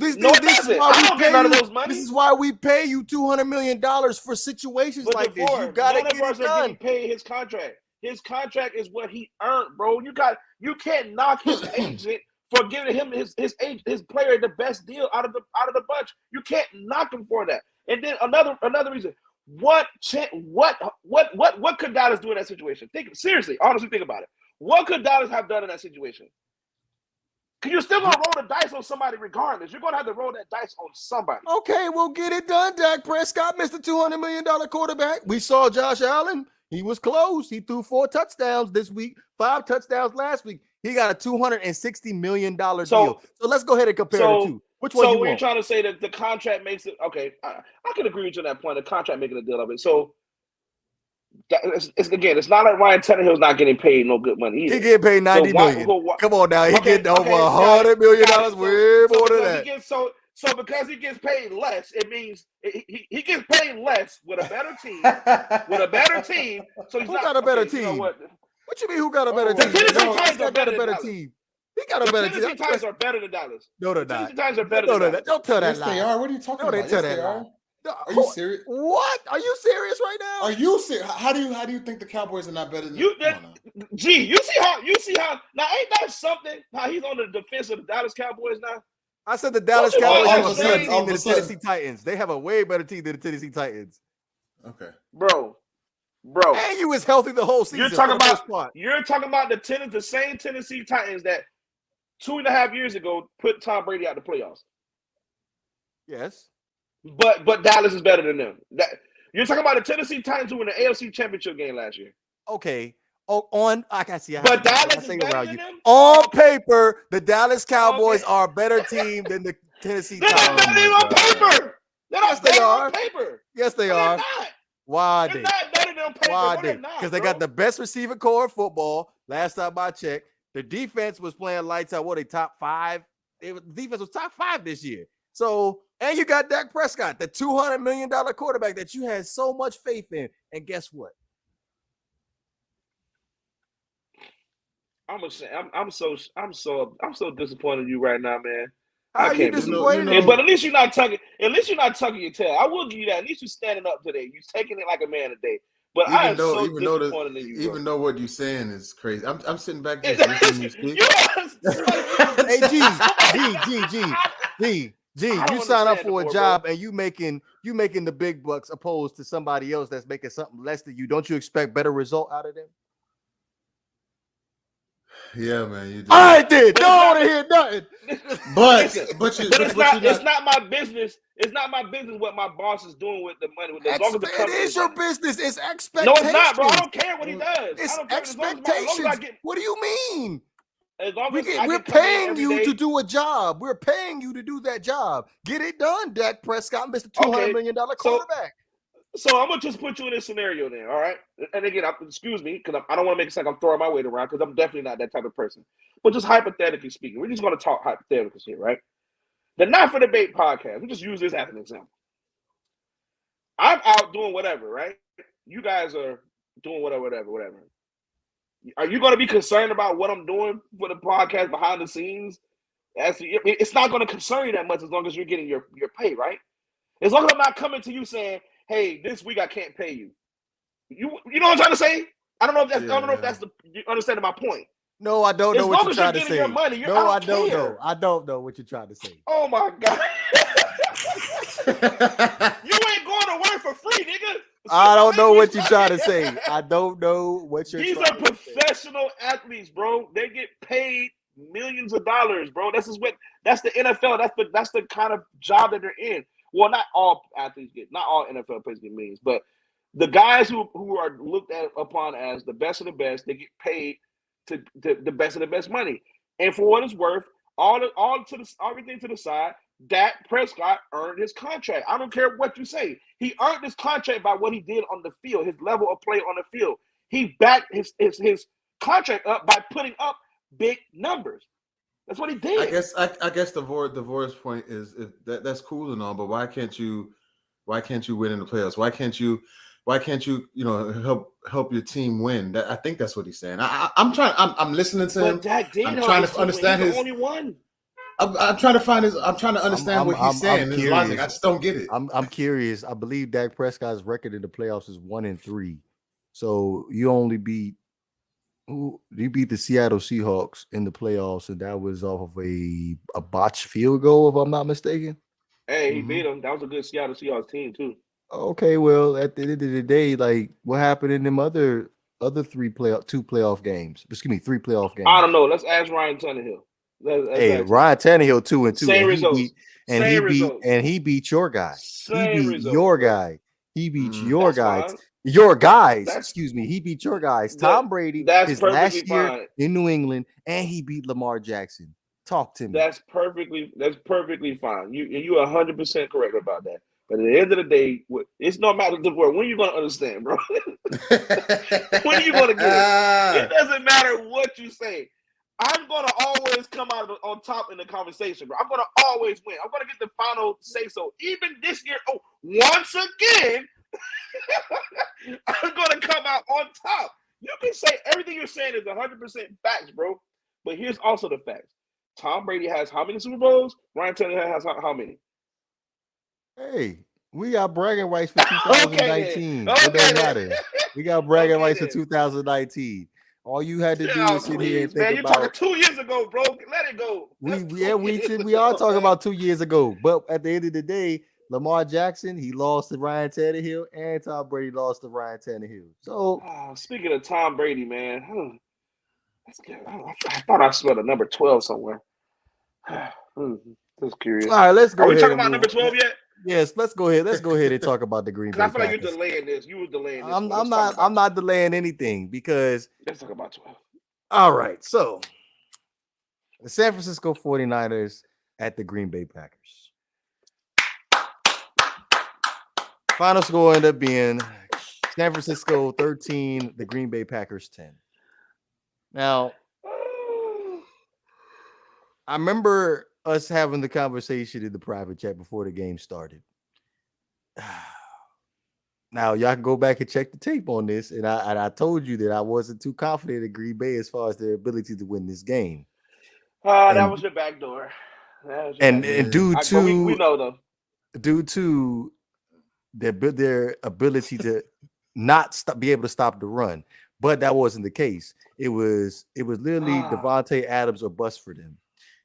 why we pay you $200 million for situations like this. You gotta get it done. Pay his contract. His contract is what he earned, bro. You can't knock his agent for giving him his player the best deal out of the bunch. You can't knock him for that. And then another reason. What could Dallas do in that situation? Honestly think about it. What could Dallas have done in that situation? Because you're still gonna roll the dice on somebody regardless. You're gonna have to roll that dice on somebody. Okay, we'll get it done. Dak Prescott, Mr. $200 million quarterback. We saw Josh Allen. He was close. He threw 4 touchdowns this week, 5 touchdowns last week. He got a $260 million deal. So let's go ahead and compare the two. Which one you want? You're trying to say that the contract makes it okay. I can agree with you on that point. The contract making a deal of it. So it's not like Ryan Tannehill's not getting paid no good money either. He getting paid $90 million. Come on now, he getting over $100 million. Way more than that. So because he gets paid less, it means he gets paid less with a better team. So he's who got a better team? What you mean? Who got a better team? The Tennessee Titans are better than Dallas. Team. He got a better team. The Tennessee Titans are better than Dallas. No, they're not. Tennessee Titans are better than Dallas. Don't tell that yes, lie. They are. What are you talking about? Yes, they are. Are you serious? What? Are you serious right now? Are you serious? How do you think the Cowboys are not better than you? You see how now ain't that something? How he's on the defense of the Dallas Cowboys now? I said the Dallas Cowboys have a better team than the Tennessee Titans. They have a way better team than the Tennessee Titans. Okay, bro. And you was healthy the whole season. You're talking about the same Tennessee Titans that 2.5 years ago put Tom Brady out the playoffs. Yes. But Dallas is better than them. You're talking about the Tennessee Titans who won the AFC Championship game last year. Okay. Oh, on I can see. But I Dallas is say better around than you. them? On Okay. paper, the Dallas Cowboys Okay. are a better team than the Tennessee They're not Titans. better than on paper. They're Yes, not they better on are. paper. Yes, they No, they're are. not. Why They're they? not better than on paper. Why No, they're they? not. Because they bro. got the best receiver core in football. Last time I checked, the defense was playing lights out. What they top 5? The defense was top 5 this year. So, and you got Dak Prescott, the $200 million quarterback that you had so much faith in. And guess what? I'm so disappointed in you right now, man. How I are you can't believe it. disappointed? But at least you're not tucking. At least you're not tucking your tail. I will give you that. At least you're standing up today. You're taking it like a man today. But I am so disappointed in you. Even though what you're saying is crazy, I'm sitting back just listening to you speak. Hey, G, you sign up for a job and you making the big bucks opposed to somebody else that's making something less than you. Don't you expect better result out of them? Yeah, man, you do. I did. Don't want to hear nothing. It's not my business. It's not my business what my boss is doing with the money. As long as the company it is your business. It's expectations. No, it's not, bro. I don't care what he does. It's I don't care. expectations. What do you mean? As long as we're paying you to do a job. We're paying you to do that job. Get it done, Dak Prescott, Mr. $200 million quarterback. So I'm gonna just put you in this scenario then, all right? And again, excuse me, because I don't want to make it sound like I'm throwing my weight around, because I'm definitely not that type of person. But just hypothetically speaking, we're just gonna talk hypotheticals here, right? The Not for Debate podcast. We just use this as an example. I'm out doing whatever, right? You guys are doing whatever. Are you going to be concerned about what I'm doing for the podcast behind the scenes? It's not going to concern you that much as long as you're getting your pay, right? As long as I'm not coming to you saying, "Hey, this week I can't pay you." You know what I'm trying to say? I don't know if that's you understanding my point. No, I don't know what you're trying to say. Your money, no, I don't know. I don't know what you're trying to say. Oh my God. You ain't going to work for free, nigga. I don't know what you're trying to say. I don't know what you're These trying are professional athletes, bro. They get paid millions of dollars, bro. That's the NFL. That's the kind of job that they're in. Well, not all NFL players get millions, but the guys who are looked upon as the best of the best, they get paid to the best of the best money. And for what it's worth, everything to the side, Dak Prescott earned his contract. I don't care what you say. He earned his contract by what he did on the field, his level of play on the field. He backed his contract up by putting up big numbers. That's what he did. I guess the Vora's point is that's cool and all, but why can't you win in the playoffs? Why can't you help your team win? I think that's what he's saying. I'm listening to him. I'm trying to understand his only one. I'm trying to understand what he's saying. His logic. I just don't get it. I'm curious. I believe Dak Prescott's record in the playoffs is 1-3. So you beat the Seattle Seahawks in the playoffs, and that was off of a botched field goal, if I'm not mistaken. Hey, he beat them. That was a good Seattle Seahawks team too. Okay, well, at the end of the day, like, what happened in them other three playoff games? Excuse me, 3 playoff games. I don't know. Let's ask Ryan Tannehill. Ryan Tannehill 2-2. Same results. He beat your guy. Same results. Your guy. He beat your guys. Fine. Your guys. Excuse me. He beat your guys. Tom Brady his last year in New England, and he beat Lamar Jackson. Talk to me. That's perfectly fine. You 100% correct about that. But at the end of the day, it's no matter the word. When are you going to understand, bro? When are you going to get it? It doesn't matter what you say. I'm going to always come out on top in the conversation, bro. I'm going to always win. I'm going to get the final say-so. Even this year, once again, I'm going to come out on top. You can say everything you're saying is 100% facts, bro. But here's also the facts. Tom Brady has how many Super Bowls? Ryan Tannehill has how many? Hey, we got bragging rights for 2019. It don't matter. We got bragging rights for 2019. All you had to do is sit here and think about. You're talking 2 years ago, bro. Let it go. We are talking about 2 years ago. But at the end of the day, Lamar Jackson, he lost to Ryan Tannehill, and Tom Brady lost to Ryan Tannehill. So, speaking of Tom Brady, man, that's good. I thought I smelled a number 12 somewhere. Just curious. All right, let's go. Are we talking about number 12 yet? Yes, let's go ahead. Let's go ahead and talk about the Green Because I Bay feel like you're Packers. delaying this. You were delaying this. I'm, One. I'm Let's talk not. about. I'm not delaying anything because. Let's talk about 12. All right, so the San Francisco 49ers at the Green Bay Packers. Final score ended up being San Francisco 13, the Green Bay Packers 10. Now, I remember us having the conversation in the private chat before the game started. Now, y'all can go back and check the tape on this, and I told you that I wasn't too confident in Green Bay as far as their ability to win this game. That was your back door. And due to we know though. Due to their ability to not be able to stop the run, but that wasn't the case. It was literally Devontae Adams or bust for them.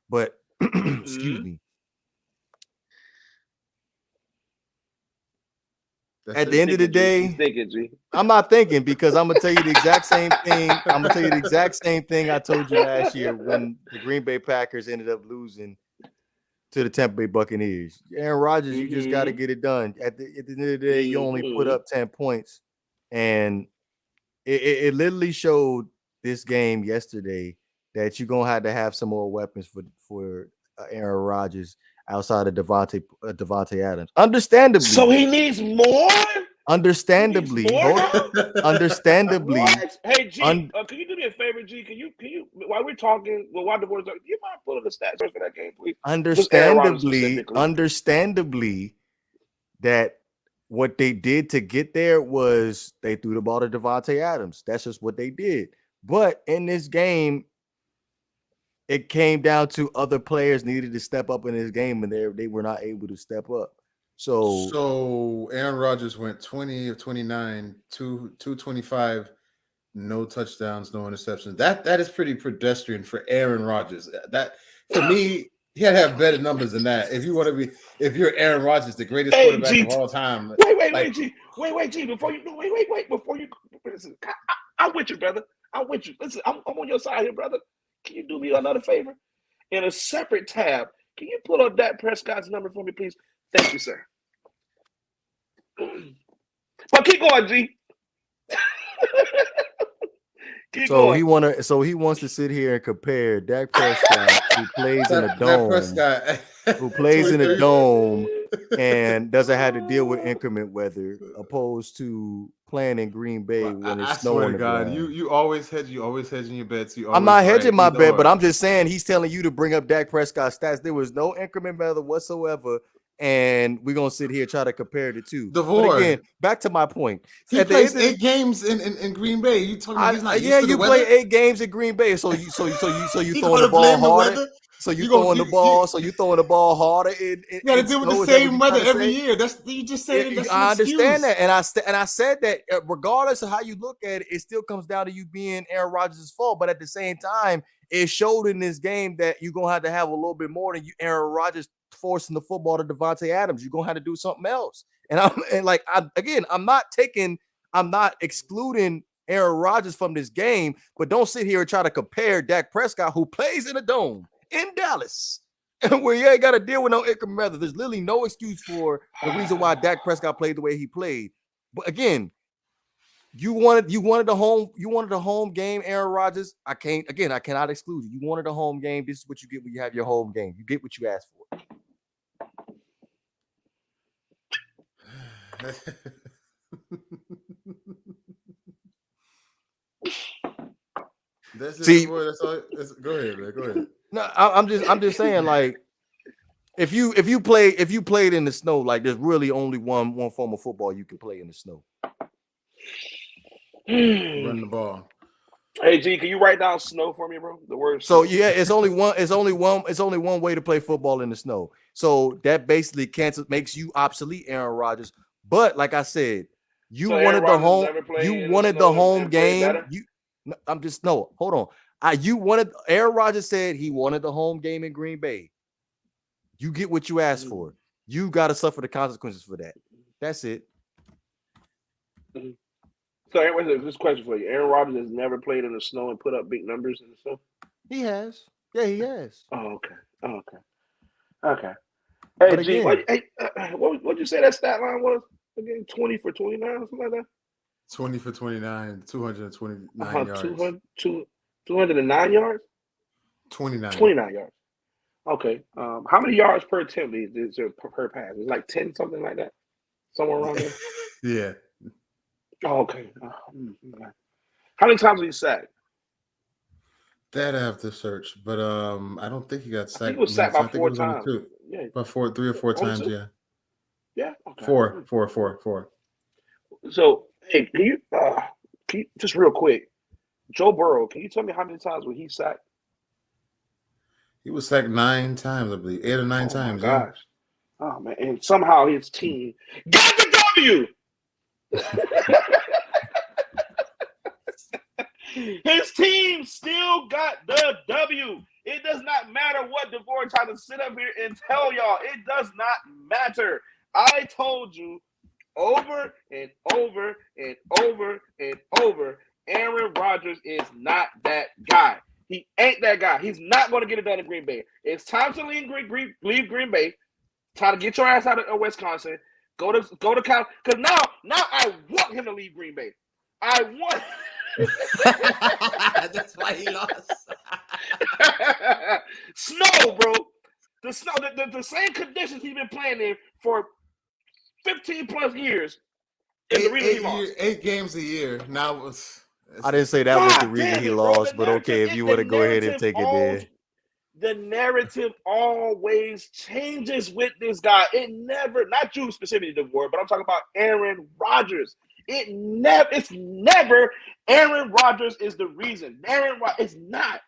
But excuse me. At the end of the day, I'm not thinking because I'm gonna tell you the exact same thing. I'm gonna tell you the exact same thing I told you last year when the Green Bay Packers ended up losing to the Tampa Bay Buccaneers. Aaron Rodgers, you just got to get it done. At the end of the day, you only put up 10 points, and it literally showed this game yesterday that you're gonna have to have some more weapons for Aaron Rodgers outside of Devontae Adams. Understandably, so he needs more. Understandably, understandably. What? Hey G, can you do me a favor, G? Can you while we're talking, while the boys are, do you mind pulling the stats for that game, please? Understandably, that what they did to get there was they threw the ball to Devontae Adams. That's just what they did. But in this game, it came down to other players needed to step up in this game, and they were not able to step up. So Aaron Rodgers went 20 of 29, 225, no touchdowns, no interceptions. That is pretty pedestrian for Aaron Rodgers. That for me, he had to have better numbers than that. If you're Aaron Rodgers, the greatest quarterback of all time. Wait, G. Before you listen, I'm with you, brother. I'm with you. Listen, I'm on your side here, brother. Can you do me another favor? In a separate tab, can you pull up Dak Prescott's number for me, please? Thank you, sir. But keep going, G. So he wants to sit here and compare Dak Prescott, who plays in a dome, and doesn't have to deal with inclement weather, opposed to playing in Green Bay when it's snowing. I swear to God, you always hedging your bets. I'm not hedging my bet, but I'm just saying he's telling you to bring up Dak Prescott stats. There was no increment weather whatsoever. And we're gonna sit here try to compare the two. But again, back to my point. He plays 8 games in Green Bay. You told me he's not used to the weather? Play 8 games in Green Bay. So you throwing the ball harder. So you throwing the ball harder. You got to deal with the same weather every year. That's you just saying. That's I understand that, and I said that regardless of how you look at it, it still comes down to you being Aaron Rodgers' fault. But at the same time, it showed in this game that you're gonna have to have a little bit more than you Aaron Rodgers forcing the football to Devontae Adams. You're gonna have to do something else. And I'm not excluding Aaron Rodgers from this game, but don't sit here and try to compare Dak Prescott, who plays in a dome in Dallas, where you ain't got to deal with no increment weather. There's literally no excuse for the reason why Dak Prescott played the way he played. But again, you wanted the home game, Aaron Rodgers. I cannot exclude you. You wanted a home game. This is what you get when you have your home game. You get what you asked for. Go ahead, man. Go ahead. No, I'm just saying, like, if you played in the snow, like, there's really only one form of football you can play in the snow. Run the ball. Hey G, can you write down snow for me, bro? The word. So yeah, it's only one way to play football in the snow. So that basically makes you obsolete, Aaron Rodgers. But like I said, you wanted the home game. Hold on. Aaron Rodgers said he wanted the home game in Green Bay. You get what you asked for. You got to suffer the consequences for that. That's it. So, this question for you: Aaron Rodgers has never played in the snow and put up big numbers in the snow. He has. Yeah, he has. Oh, okay. Hey, But G, again, what'd you say that stat line was again? 20 for 29 or something like that. 20 for 29, 229 yards. 209 yards. 29. 29 yards. Okay. How many yards per attempt is there per pass? It's like 10, something like that. Somewhere around there. Yeah. Oh, okay. How many times was he sacked? That I have to search, but I don't think he got I sacked. think he was sacked I about think it 4 was only times. 2. Yeah. About 3 or 4 Only times, 2? yeah. Yeah. Okay. 4. So, hey, can you just real quick, Joe Burrow? Can you tell me how many times was he sacked? He was sacked 9 times, I believe. 8 or 9 Oh my times, yeah. gosh. Oh man, and somehow his team got the W. His team still got the W. It does not matter what DeVore tried to sit up here and tell y'all. It does not matter. I told you over and over and over and over, Aaron Rodgers is not that guy. He ain't that guy. He's not going to get it done in Green Bay. It's time to leave Green Bay. Time to get your ass out of Wisconsin. Go to Cal. Because now I want him to leave Green Bay. I want. That's why he lost. Snow, bro. The snow. The same conditions he's been playing in for 15 plus years is the reason he lost. 8 games a year. Now I didn't say that was the God reason damn he it, bro. lost, but okay, if you want to go ahead and take it there. The narrative always changes with this guy. It never, not you specifically, DeVore, but I'm talking about Aaron Rodgers. It's never Aaron Rodgers is the reason. It's not.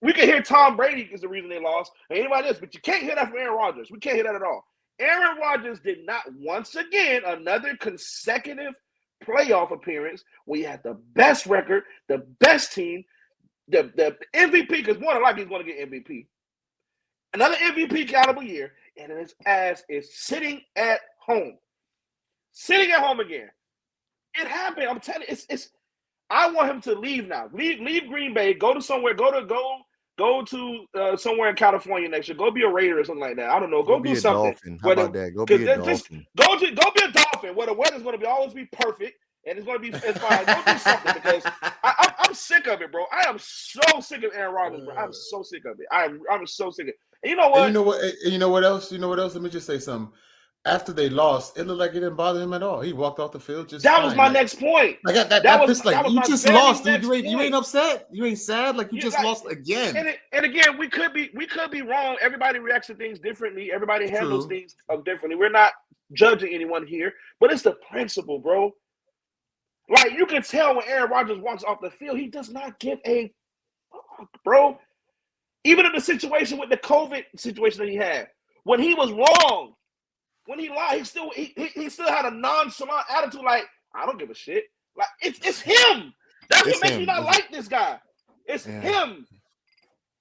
We can hear Tom Brady is the reason they lost, or anybody else, but you can't hear that from Aaron Rodgers. We can't hear that at all. Aaron Rodgers did not once again another consecutive playoff appearance where he had the best record, the best team, the MVP, because more than likely he's going to get MVP. Another MVP caliber year, and his ass is sitting at home. Sitting at home again. It happened. I'm telling you, it's I want him to leave now. Leave Green Bay, go to somewhere, go to somewhere in California next year. Go be a Raider or something like that. I don't know. Go be do a something. Dolphin. How about that? Go be a Dolphin. Go be a Dolphin where the weather's going to always be perfect. And it's fine. Go do something because I'm sick of it, bro. I am so sick of Aaron Rodgers, bro. I'm so sick of it. I'm so sick of it. And you know what? And you know what else? Let me just say something. After they lost, it looked like it didn't bother him at all. He walked off the field just that fine. was my next point. That was you just lost, dude. You ain't upset. You ain't sad. Like you just lost again. And again, we could be wrong. Everybody reacts to things differently. Everybody handles things differently. We're not judging anyone here, but it's the principle, bro. Like you can tell when Aaron Rodgers walks off the field, he does not give a fuck, bro. Even in the situation with the COVID situation that he had, when he was wrong, when he lied, he still had a nonchalant attitude. Like I don't give a shit. Like it's him. That's what makes me not like this guy. It's him.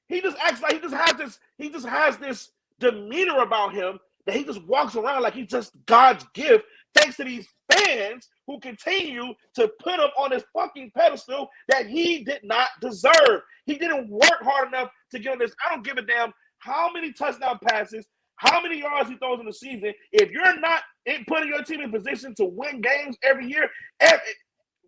He just acts like he just has this demeanor about him that he just walks around like he's just God's gift, thanks to these fans who continue to put him on this fucking pedestal that he did not deserve. He didn't work hard enough to get on this. I don't give a damn how many touchdown passes, how many yards he throws in the season. If you're not putting your team in position to win games every year,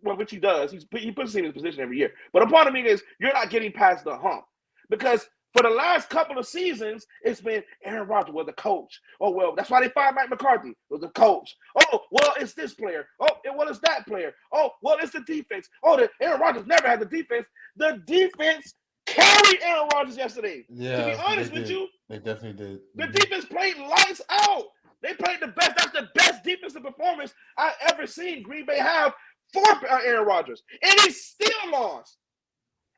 which he does, he puts his team in position every year. But a part of me is you're not getting past the hump. Because for the last couple of seasons, it's been Aaron Rodgers was the coach. Oh, well, that's why they fired Mike McCarthy, was the coach. Oh, well, it's this player. Oh, well, it's that player. Oh, well, it's the defense. Oh, Aaron Rodgers never had the defense. The defense carried Aaron Rodgers yesterday. Yeah, to be honest with you. They definitely did. The defense played lights out. They played the best. That's the best defensive performance I've ever seen Green Bay have for Aaron Rodgers. And he still lost.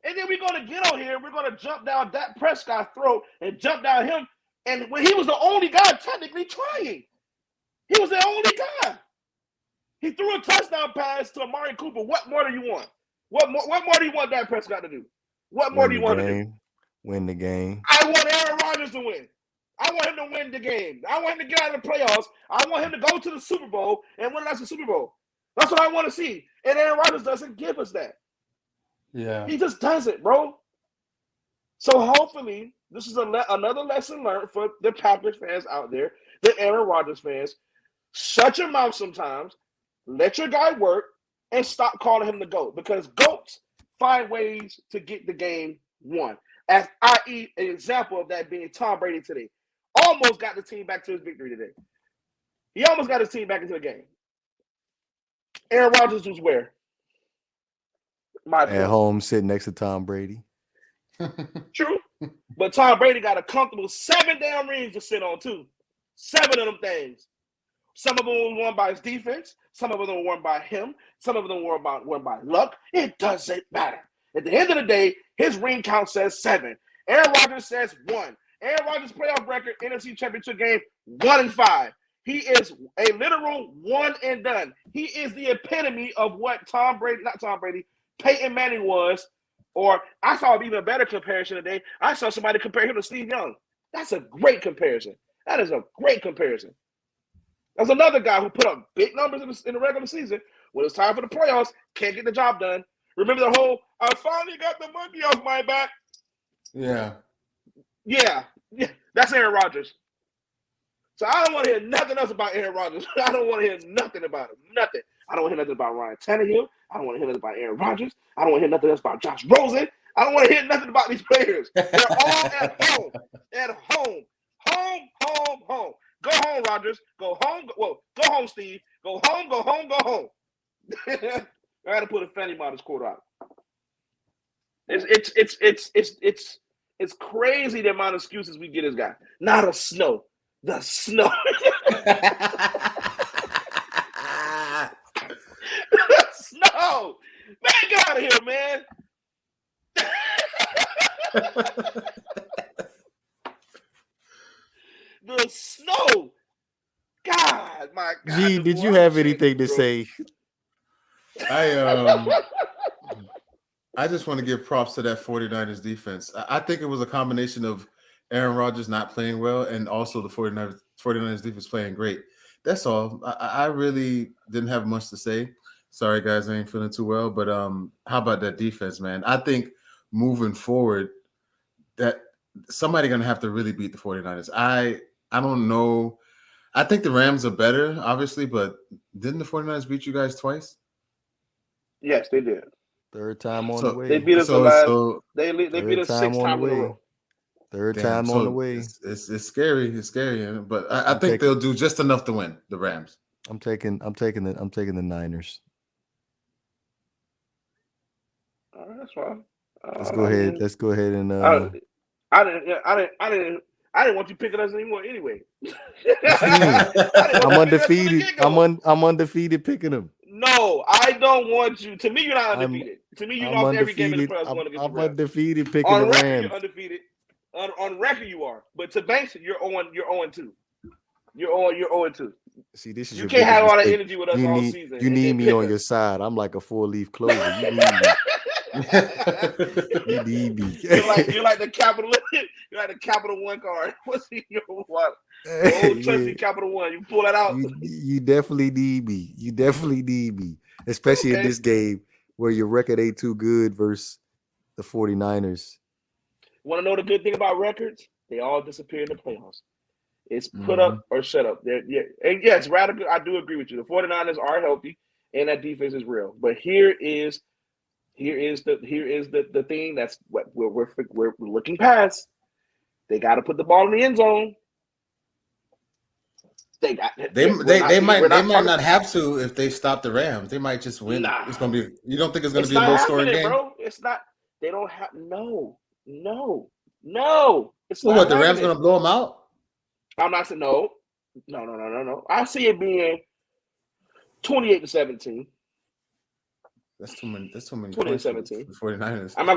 And then we're going to get on here. We're going to jump down Dak Prescott's throat and jump down him. And when he was the only guy technically trying. He was the only guy. He threw a touchdown pass to Amari Cooper. What more do you want? What more do you want Dak Prescott to do? What more do you want to do? Win the game. I want Aaron Rodgers to win. I want him to win the game. I want him to get out of the playoffs. I want him to go to the Super Bowl and win the Super Bowl. That's what I want to see. And Aaron Rodgers doesn't give us that. Yeah. He just doesn't, bro. So hopefully This is another lesson learned for the Packers fans out there, the Aaron Rodgers fans. Shut your mouth sometimes. Let your guy work and stop calling him the GOAT, because GOATs find ways to get the game won. As i.e., an example of that being Tom Brady today. Almost got the team back to his victory today. He almost got his team back into the game. Aaron Rodgers was where? At home, sitting next to Tom Brady. True. But Tom Brady got a comfortable 7 damn rings to sit on, too. 7 of them things. Some of them were won by his defense. Some of them were won by him. Some of them were won by luck. It doesn't matter. At the end of the day, his ring count says 7. Aaron Rodgers says 1. Aaron Rodgers' playoff record, NFC Championship game, 1-5. He is a literal one and done. He is the epitome of what Peyton Manning was. Or I saw an even better comparison today. I saw somebody compare him to Steve Young. That's a great comparison. That is a great comparison. There's another guy who put up big numbers in the regular season. When it's time for the playoffs, can't get the job done. Remember the whole, I finally got the monkey off my back? Yeah. Yeah. That's Aaron Rodgers. So I don't want to hear nothing else about Aaron Rodgers. I don't want to hear nothing about him. Nothing. I don't want to hear nothing about Ryan Tannehill. I don't want to hear nothing about Aaron Rodgers. I don't want to hear nothing else about Josh Rosen. I don't want to hear nothing about these players. They're all at home. At home. Home. Go home, Rodgers. Go home. Go home, Steve. Go home. I got to put a Fanny Models quote out. It's crazy the amount of excuses we get as guys. Not a snow. The snow. The snow. Man, get out of here, man. The snow. God, my God. Gee, did you have anything to say? I just want to give props to that 49ers defense. I think it was a combination of Aaron Rodgers not playing well and also the 49ers defense playing great. That's all. I really didn't have much to say. Sorry, guys, I ain't feeling too well. But how about that defense, man? I think moving forward that somebody's going to have to really beat the 49ers. I don't know. I think the Rams are better, obviously, but didn't the 49ers beat you guys twice? Yes, they did. Third time on the way. They beat us they beat us 6 times in a row. Third time on the way. It's scary. It's scary, but I think they'll do just enough to win. The Rams. I'm taking the Niners. All right, that's fine. Let's go ahead and. I didn't want you picking us anymore anyway. I'm undefeated. I'm undefeated picking them. No, I don't want you. To me, you're not undefeated. To me, you lost every game in the playoffs going against the Rams. I'm undefeated picking on the record, Rams. You're undefeated. On record, you are. But to Banks, you're 0-2. You're 0-2. See, this is you can't have all that energy with us all season. You need me on your side. I'm like a 4-leaf clover. You need me. You need me. You're like the Capital. You're like the Capital One card. What's in your wallet? The old trusty Capital One. You pull that out. You definitely need me. You definitely need me, especially in this game where your record ain't too good versus the 49ers. Want to know the good thing about records? They all disappear in the playoffs. It's put up or shut up. And yes, radical. I do agree with you. The 49ers are healthy and that defense is real. But here is the thing that's what we're looking past. They got to put the ball in the end zone. They might not have to if they stop the Rams. They might just win. It's gonna be. You don't think it's gonna be a low scoring game, bro? It's not. They don't have no. It's so not. What the Rams gonna blow them out? I'm not saying no. I see it being 28-17. That's too many. 28-17. 49ers. Am I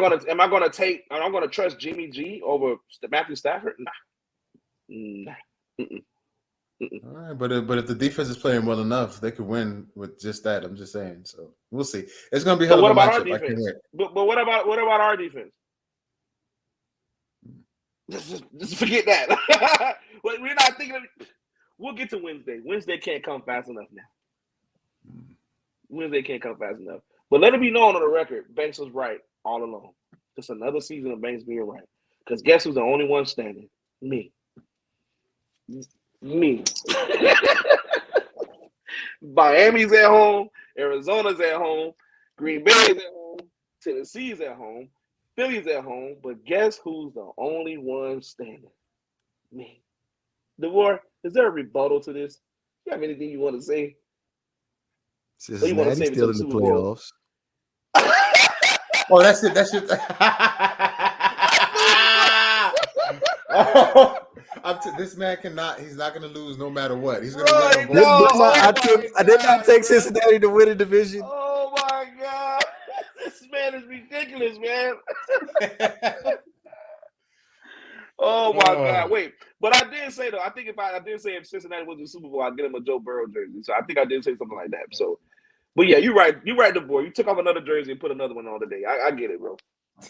gonna trust Jimmy G over Matthew Stafford? Nah. All right, but if the defense is playing well enough, they could win with just that. I'm just saying. So we'll see. It's gonna be hell of a matchup. Our defense? But what about our defense? Just forget that. We're not thinking of. We'll get to Wednesday. Wednesday can't come fast enough now. Wednesday can't come fast enough. But let it be known on the record, Banks was right all along. Just another season of Banks being right. Because guess who's the only one standing? Me. Miami's at home. Arizona's at home. Green Bay's at home. Tennessee's at home. Philly's at home. But guess who's the only one standing? Me. DeVore, is there a rebuttal to this? You have anything you want to say? Cincinnati's still in the playoffs. Oh, that's it. That's it. This man cannot. He's not going to lose no matter what. He's going to win. I did not take Cincinnati to win the division. Oh my God, this man is ridiculous, man. Oh my God, wait. But I did say though. I think I did say if Cincinnati was the Super Bowl, I'd get him a Joe Burrow jersey. So I think I did say something like that. So, but yeah, you're right. You're right, DeVore. You took off another jersey and put another one on today. I get it, bro.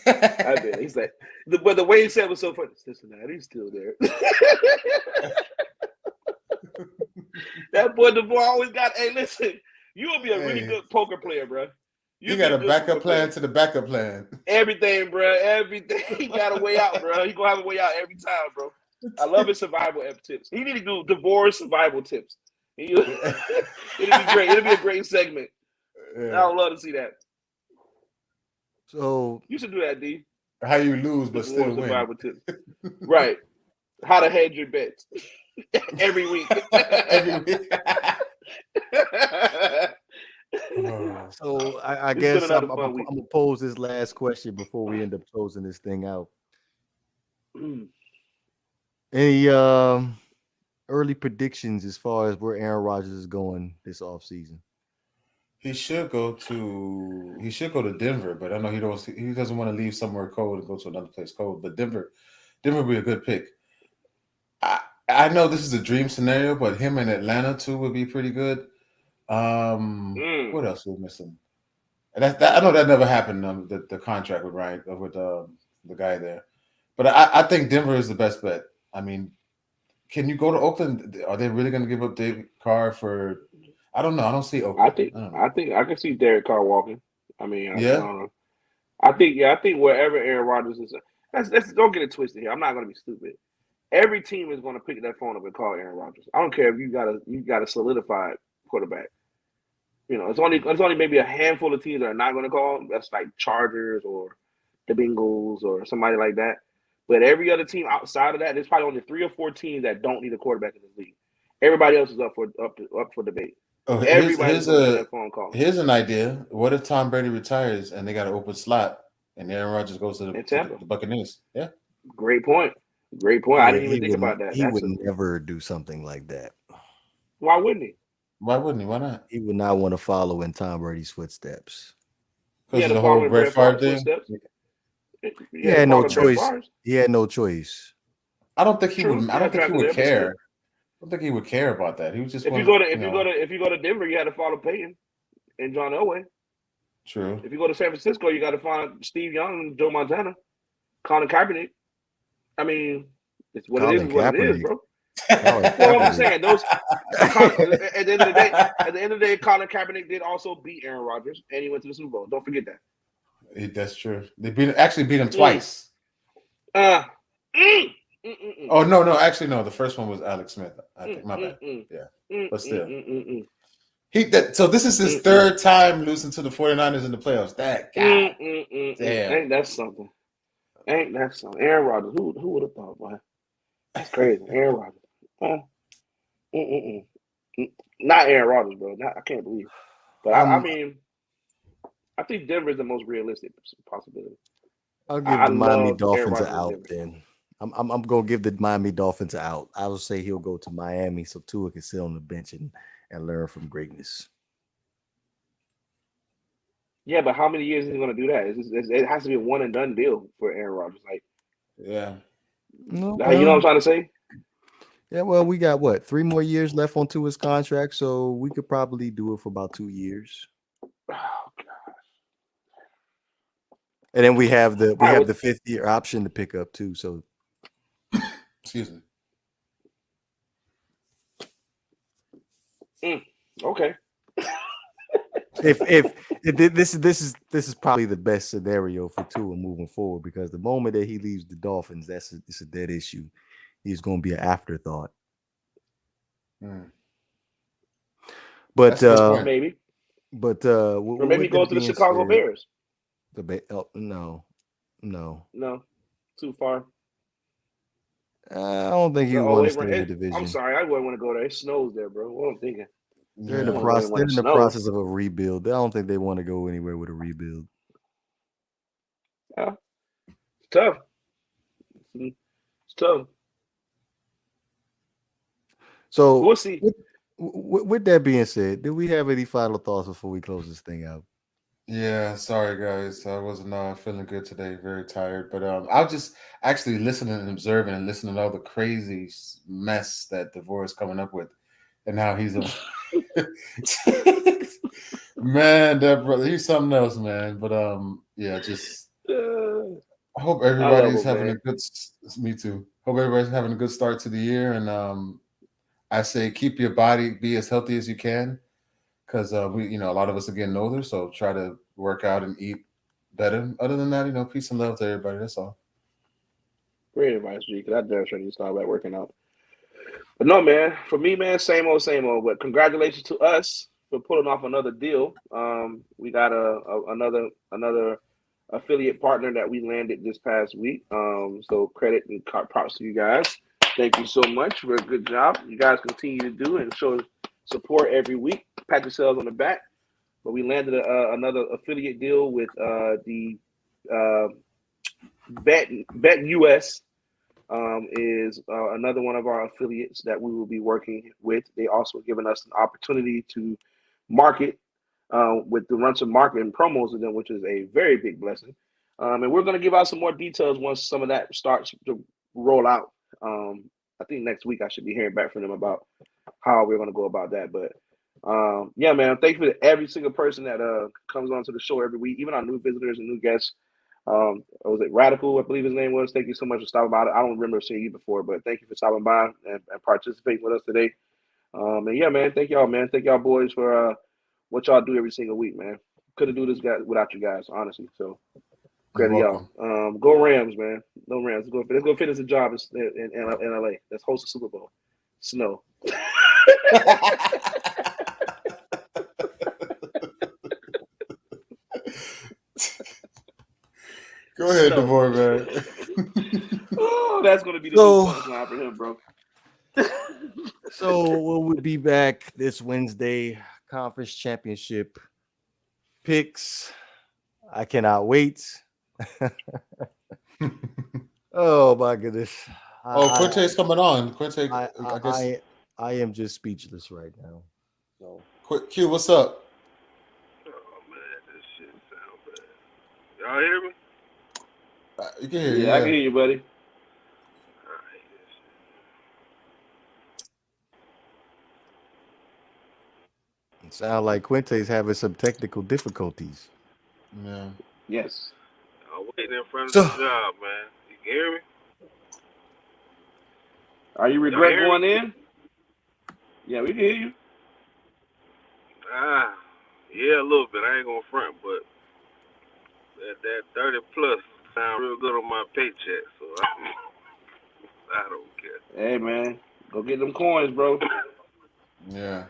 I did. He's like, but the way he said it was so funny. Cincinnati's still there. That boy DeVore always got. Hey, listen, you will be a really good poker player, bro. You got a backup plan to the backup plan. Everything, bro. Everything. He got a way out, bro. He gonna have a way out every time, bro. I love his survival tips. He need to do DeVore's survival tips. It'll be great. It'll be a great segment. Yeah. I would love to see that. So you should do that, D. How you lose but still win. Survival tips. Right. How to hedge your bets every week. Every week. So I guess I'm gonna pose this last question before we end up closing this thing out. Any early predictions as far as where Aaron Rodgers is going this offseason? He should go to Denver, but I know he doesn't want to leave somewhere cold and go to another place cold. But Denver would be a good pick. I know this is a dream scenario, but him in Atlanta too would be pretty good. What else we're missing? That I know that never happened. The contract with Ryan with the guy there, but I think Denver is the best bet. I mean, can you go to Oakland? Are they really going to give up David Carr for? I don't know. I don't see Oakland. I think I can see Derek Carr walking. I mean, I think wherever Aaron Rodgers is, let's don't get it twisted here. I'm not going to be stupid. Every team is going to pick that phone up and call Aaron Rodgers. I don't care if you got a solidified quarterback. You know, it's only maybe a handful of teams that are not going to call. That's like Chargers or the Bengals or somebody like that. But every other team outside of that, there's probably only 3 or 4 teams that don't need a quarterback in this league. Everybody else is up for debate. Oh, Everybody's going to that phone call. Here's an idea. What if Tom Brady retires and they got an open slot and Aaron Rodgers goes to the Buccaneers? Yeah. Great point. I didn't even think about that. He would never do something like that. Why wouldn't he? Why wouldn't he? Why not? He would not want to follow in Tom Brady's footsteps. Because of the whole Brett Favre thing? He had no choice. He had no choice. I don't think he would. I don't think he would care. I don't think he would care about that. He would just. If you go to Denver, you had to follow Peyton and John Elway. True. If you go to San Francisco, you got to find Steve Young and Joe Montana, Colin Kaepernick. I mean, it's what it is. What it is, bro. Well, I'm just saying those. At the end of the day, Colin Kaepernick did also beat Aaron Rodgers, and he went to the Super Bowl. Don't forget that. That's true. They actually beat him twice. Oh no! Actually, no. The first one was Alex Smith. I think my bad. Yeah, but still, So this is his third time losing to the 49ers in the playoffs. That guy. Damn. Ain't that something? Aaron Rodgers. Who would have thought, boy? That's crazy. Aaron Rodgers. Not Aaron Rodgers, bro. I can't believe. But I mean, I think Denver is the most realistic possibility. I'll give the Miami Dolphins an out. Then I'm gonna give the Miami Dolphins an out. I will say he'll go to Miami so Tua can sit on the bench and learn from greatness. Yeah, but how many years is he going to do that? It has to be a one and done deal for Aaron Rodgers. Like, yeah, you know what I'm trying to say? Yeah, well, we got 3 more years left on Tua's contract, so we could probably do it for about 2 years. Oh gosh! And then we have the 5th year option to pick up too. So, excuse me. Okay. This is probably the best scenario for Tua moving forward because the moment that he leaves the Dolphins, it's a dead issue. He's going to be an afterthought. But That's a good point. Maybe. But Or maybe go to the Chicago Bears. No, No, too far. I don't think he would want to stay in the division. I'm sorry, I wouldn't want to go there. It snows there, bro. What I'm thinking. They're in the process of a rebuild. I don't think they want to go anywhere with a rebuild. Yeah. It's tough. It's tough. So we'll see. With that being said, do we have any final thoughts before we close this thing out? Yeah, sorry guys, I wasn't feeling good today. Very tired, but I'll just actually listening and observing and listening to all the crazy mess that DeVore is coming up with, and how he's a man. That brother, he's something else, man. But yeah, just I hope everybody's having a good. Me too. Hope everybody's having a good start to the year, and I say keep your body, be as healthy as you can. Because we, a lot of us are getting older, so try to work out and eat better. Other than that, peace and love to everybody. That's all. Great advice, G. Because I definitely need to start back working out. But no, man. For me, man, same old. But congratulations to us for pulling off another deal. We got another affiliate partner that we landed this past week. So credit and props to you guys. Thank you so much for a good job. You guys continue to do and show support every week. Pat yourselves on the back. But we landed another affiliate deal with the Bet US is another one of our affiliates that we will be working with. They also given us an opportunity to market with the run some marketing promos with them, which is a very big blessing. And we're going to give out some more details once some of that starts to roll out. I think next week I should be hearing back from them about how we're going to go about that. But yeah, man, thank you to every single person that comes on to the show every week, even our new visitors and new guests. Was it Radical? I believe his name was. Thank you so much for stopping by. I don't remember seeing you before, but thank you for stopping by and participating with us today. And yeah, man, thank y'all, man. Thank y'all boys for what y'all do every single week, man. Couldn't do this without you guys, honestly. So credit y'all. Go Rams, man. No Rams. Let's go finish the job in LA. Let's host the Super Bowl. Snow. Go ahead, DeVore, man. Oh, that's gonna be the new punchline for him, bro. So we'll be back this Wednesday. Conference championship picks. I cannot wait. Oh my goodness. Quinte's coming on. Quinte, I am just speechless right now. So Q, what's up? Oh man, this shit sound bad. Y'all hear me? You can hear you. Yeah, I can hear you, buddy. it sounds like Quinte's having some technical difficulties. Yeah. Yes. I'm waiting in front of the job, man. You can hear me? Are you regret going in? Yeah, we can hear you. Yeah, a little bit. I ain't gonna front, but that 30 plus sound real good on my paycheck, so I don't care. Hey man, go get them coins, bro. Yeah.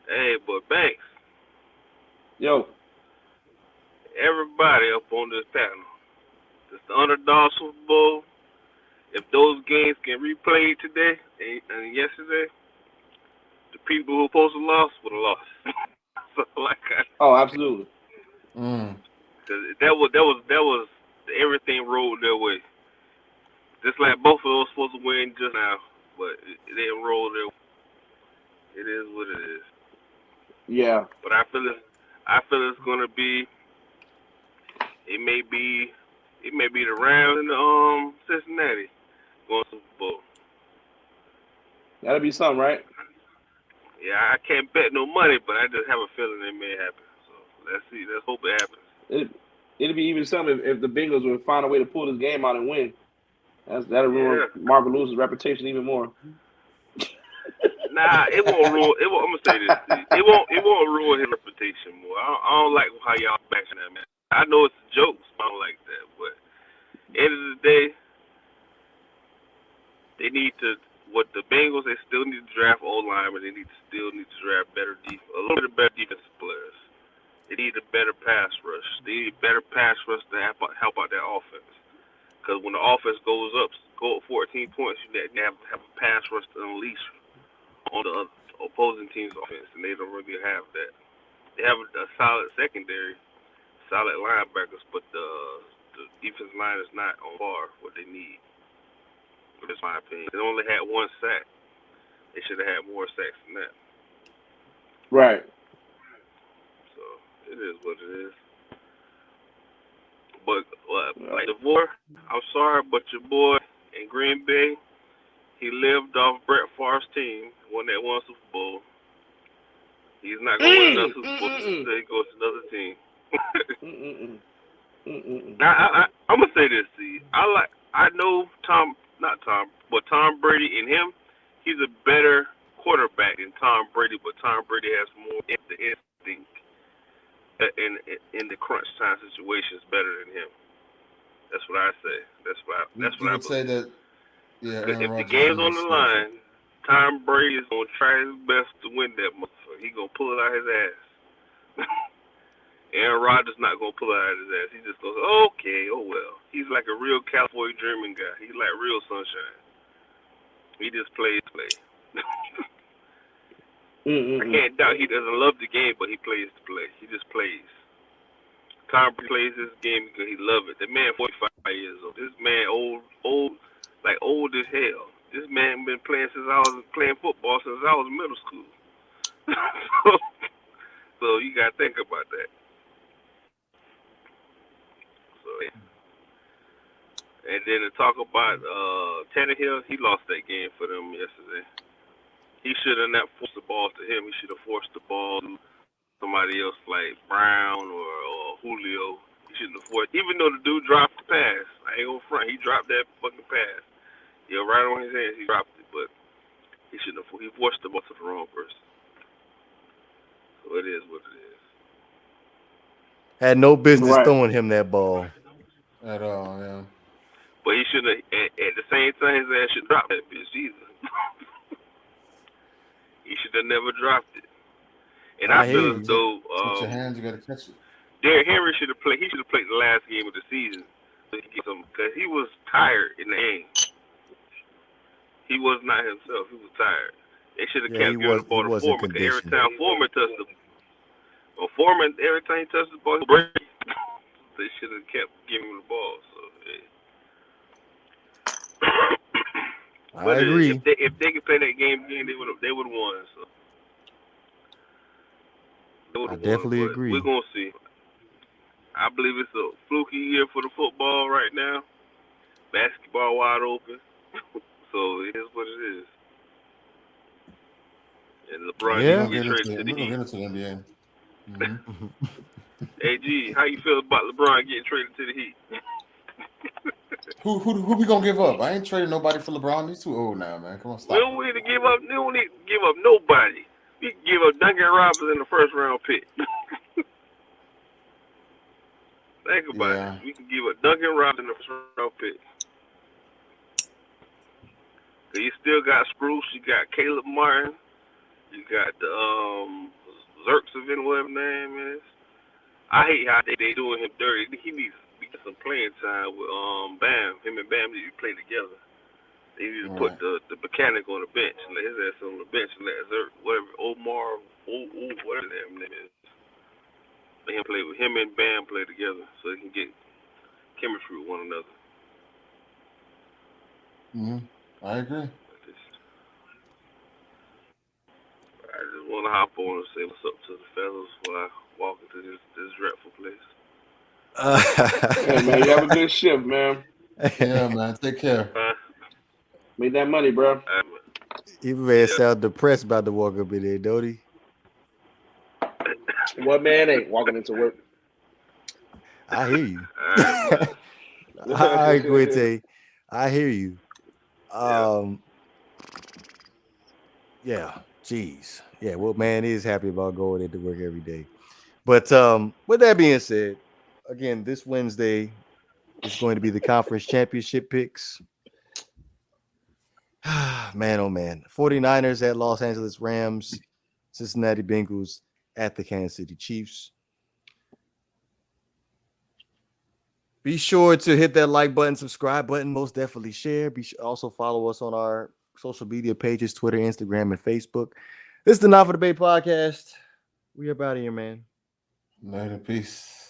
Hey, but Banks. Yo. Everybody up on this panel. It's the underdog Super Bowl. If those games can replay today and yesterday, the people who supposed to lost would have lost. So absolutely. That was everything rolled their way. Just like both of those supposed to win just now, but it didn't roll their way. It is what it is. Yeah. But I feel it's gonna be. It may be the Rams and Cincinnati going to Super Bowl. That'll be something, right? Yeah, I can't bet no money, but I just have a feeling it may happen. So let's see. Let's hope it happens. It'll be even something if the Bengals would find a way to pull this game out and win. That'll ruin Marvin Lewis's reputation even more. Nah, it won't ruin. It won't. I'm gonna say this. It won't. It won't ruin his reputation more. I don't like how y'all bashing that man. I know it's jokes. I don't like that. But end of the day, they need to. What the Bengals, they still need to draft O-linemen. They still need to draft better a little bit better defensive players. They need a better pass rush. They need better pass rush to help out their offense. Because when the offense go up 14 points, you have to have a pass rush to unleash on the opposing team's offense, and they don't really have that. They have a solid secondary, solid linebackers, but the defensive line is not on par what they need. That's my opinion. They only had one sack. They should have had more sacks than that. Right. So it is what it is. But like DeVore, I'm sorry, but your boy in Green Bay, he lived off Brett Favre's team, won that one Super Bowl. He's not going to win another Super Bowl until he goes to another team. Now, I'm gonna say this to you. I know Tom Brady and him. He's a better quarterback than Tom Brady, but Tom Brady has more instinct in the crunch time situations better than him. That's what I say. That's what I would say that. Yeah, if the game's on the line, Tom Brady is gonna try his best to win that motherfucker. He gonna pull it out his ass. Aaron Rodgers not gonna pull it out of his ass. He just goes, okay, oh well. He's like a real cowboy dreaming guy. He's like real sunshine. He just plays. I can't doubt he doesn't love the game, but he plays to play. He just plays. Tom plays this game because he loves it. The man 45 years old. This man old as hell. This man been playing since I was playing football since I was in middle school. So you gotta think about that. So yeah. And then to talk about Tannehill, he lost that game for them yesterday. He should have not forced the ball to him. He should have forced the ball to somebody else like Brown or Julio. He shouldn't have forced. Even though the dude dropped the pass, I ain't gonna front. He dropped that fucking pass. Yeah, right on his hands. He dropped it, but he shouldn't have. He forced the ball to the wrong person. So it is what it is. Had no business throwing him that ball at all. Yeah. But he shouldn't. At the same time, his ass should drop that bitch either. He should have never dropped it. And I feel as though with your hands, you gotta catch it. Derrick Henry should have played. He should have played the last game of the season because he was tired in the game. He was not himself. He was tired. They should have kept giving the ball to Foreman because every time Foreman touched the ball, every time he touched the ball, he break. They should have kept giving him the ball. So. Yeah. I agree. If they could play that game again, they would have won. So I definitely agree. We're gonna see. I believe it's a fluky year for the football right now. Basketball wide open, so it is what it is. And LeBron get traded to the Heat. Into the NBA. Mm-hmm. Hey G, how you feel about LeBron getting traded to the Heat? Who we gonna give up? I ain't trading nobody for LeBron. He's too old now, man. Come on, stop. We don't need to give up. We don't need to give up nobody. We can give up Duncan Robinson in the first round pick. Think about it. We can give up Duncan Robinson in the first round pick. So you still got Spruce. You got Caleb Martin. You got the Zerxovin, whatever his name is. I hate how they doing him dirty. He needs to get some playing time with Bam. Him and Bam need to play together. They need to put the mechanic on the bench and let his ass on the bench and let Zerk, whatever, Omar, whatever that name is. Let him play with him and Bam play together so they can get chemistry with one another. I agree. I just want to hop on and say what's up to the fellas while I walk into this dreadful place. Hey, man, you have a good shift, man. Yeah, man. Take care. Make that money, bro. He may sound depressed about to walk up in there, don't he? What man ain't walking into work? I hear you. I agree, Tay. I hear you. Yeah, jeez. Yeah, well, man is happy about going into work every day. But with that being said, again, this Wednesday is going to be the conference championship picks. Man, oh man. 49ers at Los Angeles Rams, Cincinnati Bengals at the Kansas City Chiefs. Be sure to hit that like button, subscribe button, most definitely share. Also follow us on our social media pages, Twitter, Instagram, and Facebook. This is the Not for the Bay podcast. We about here, man. Later, peace.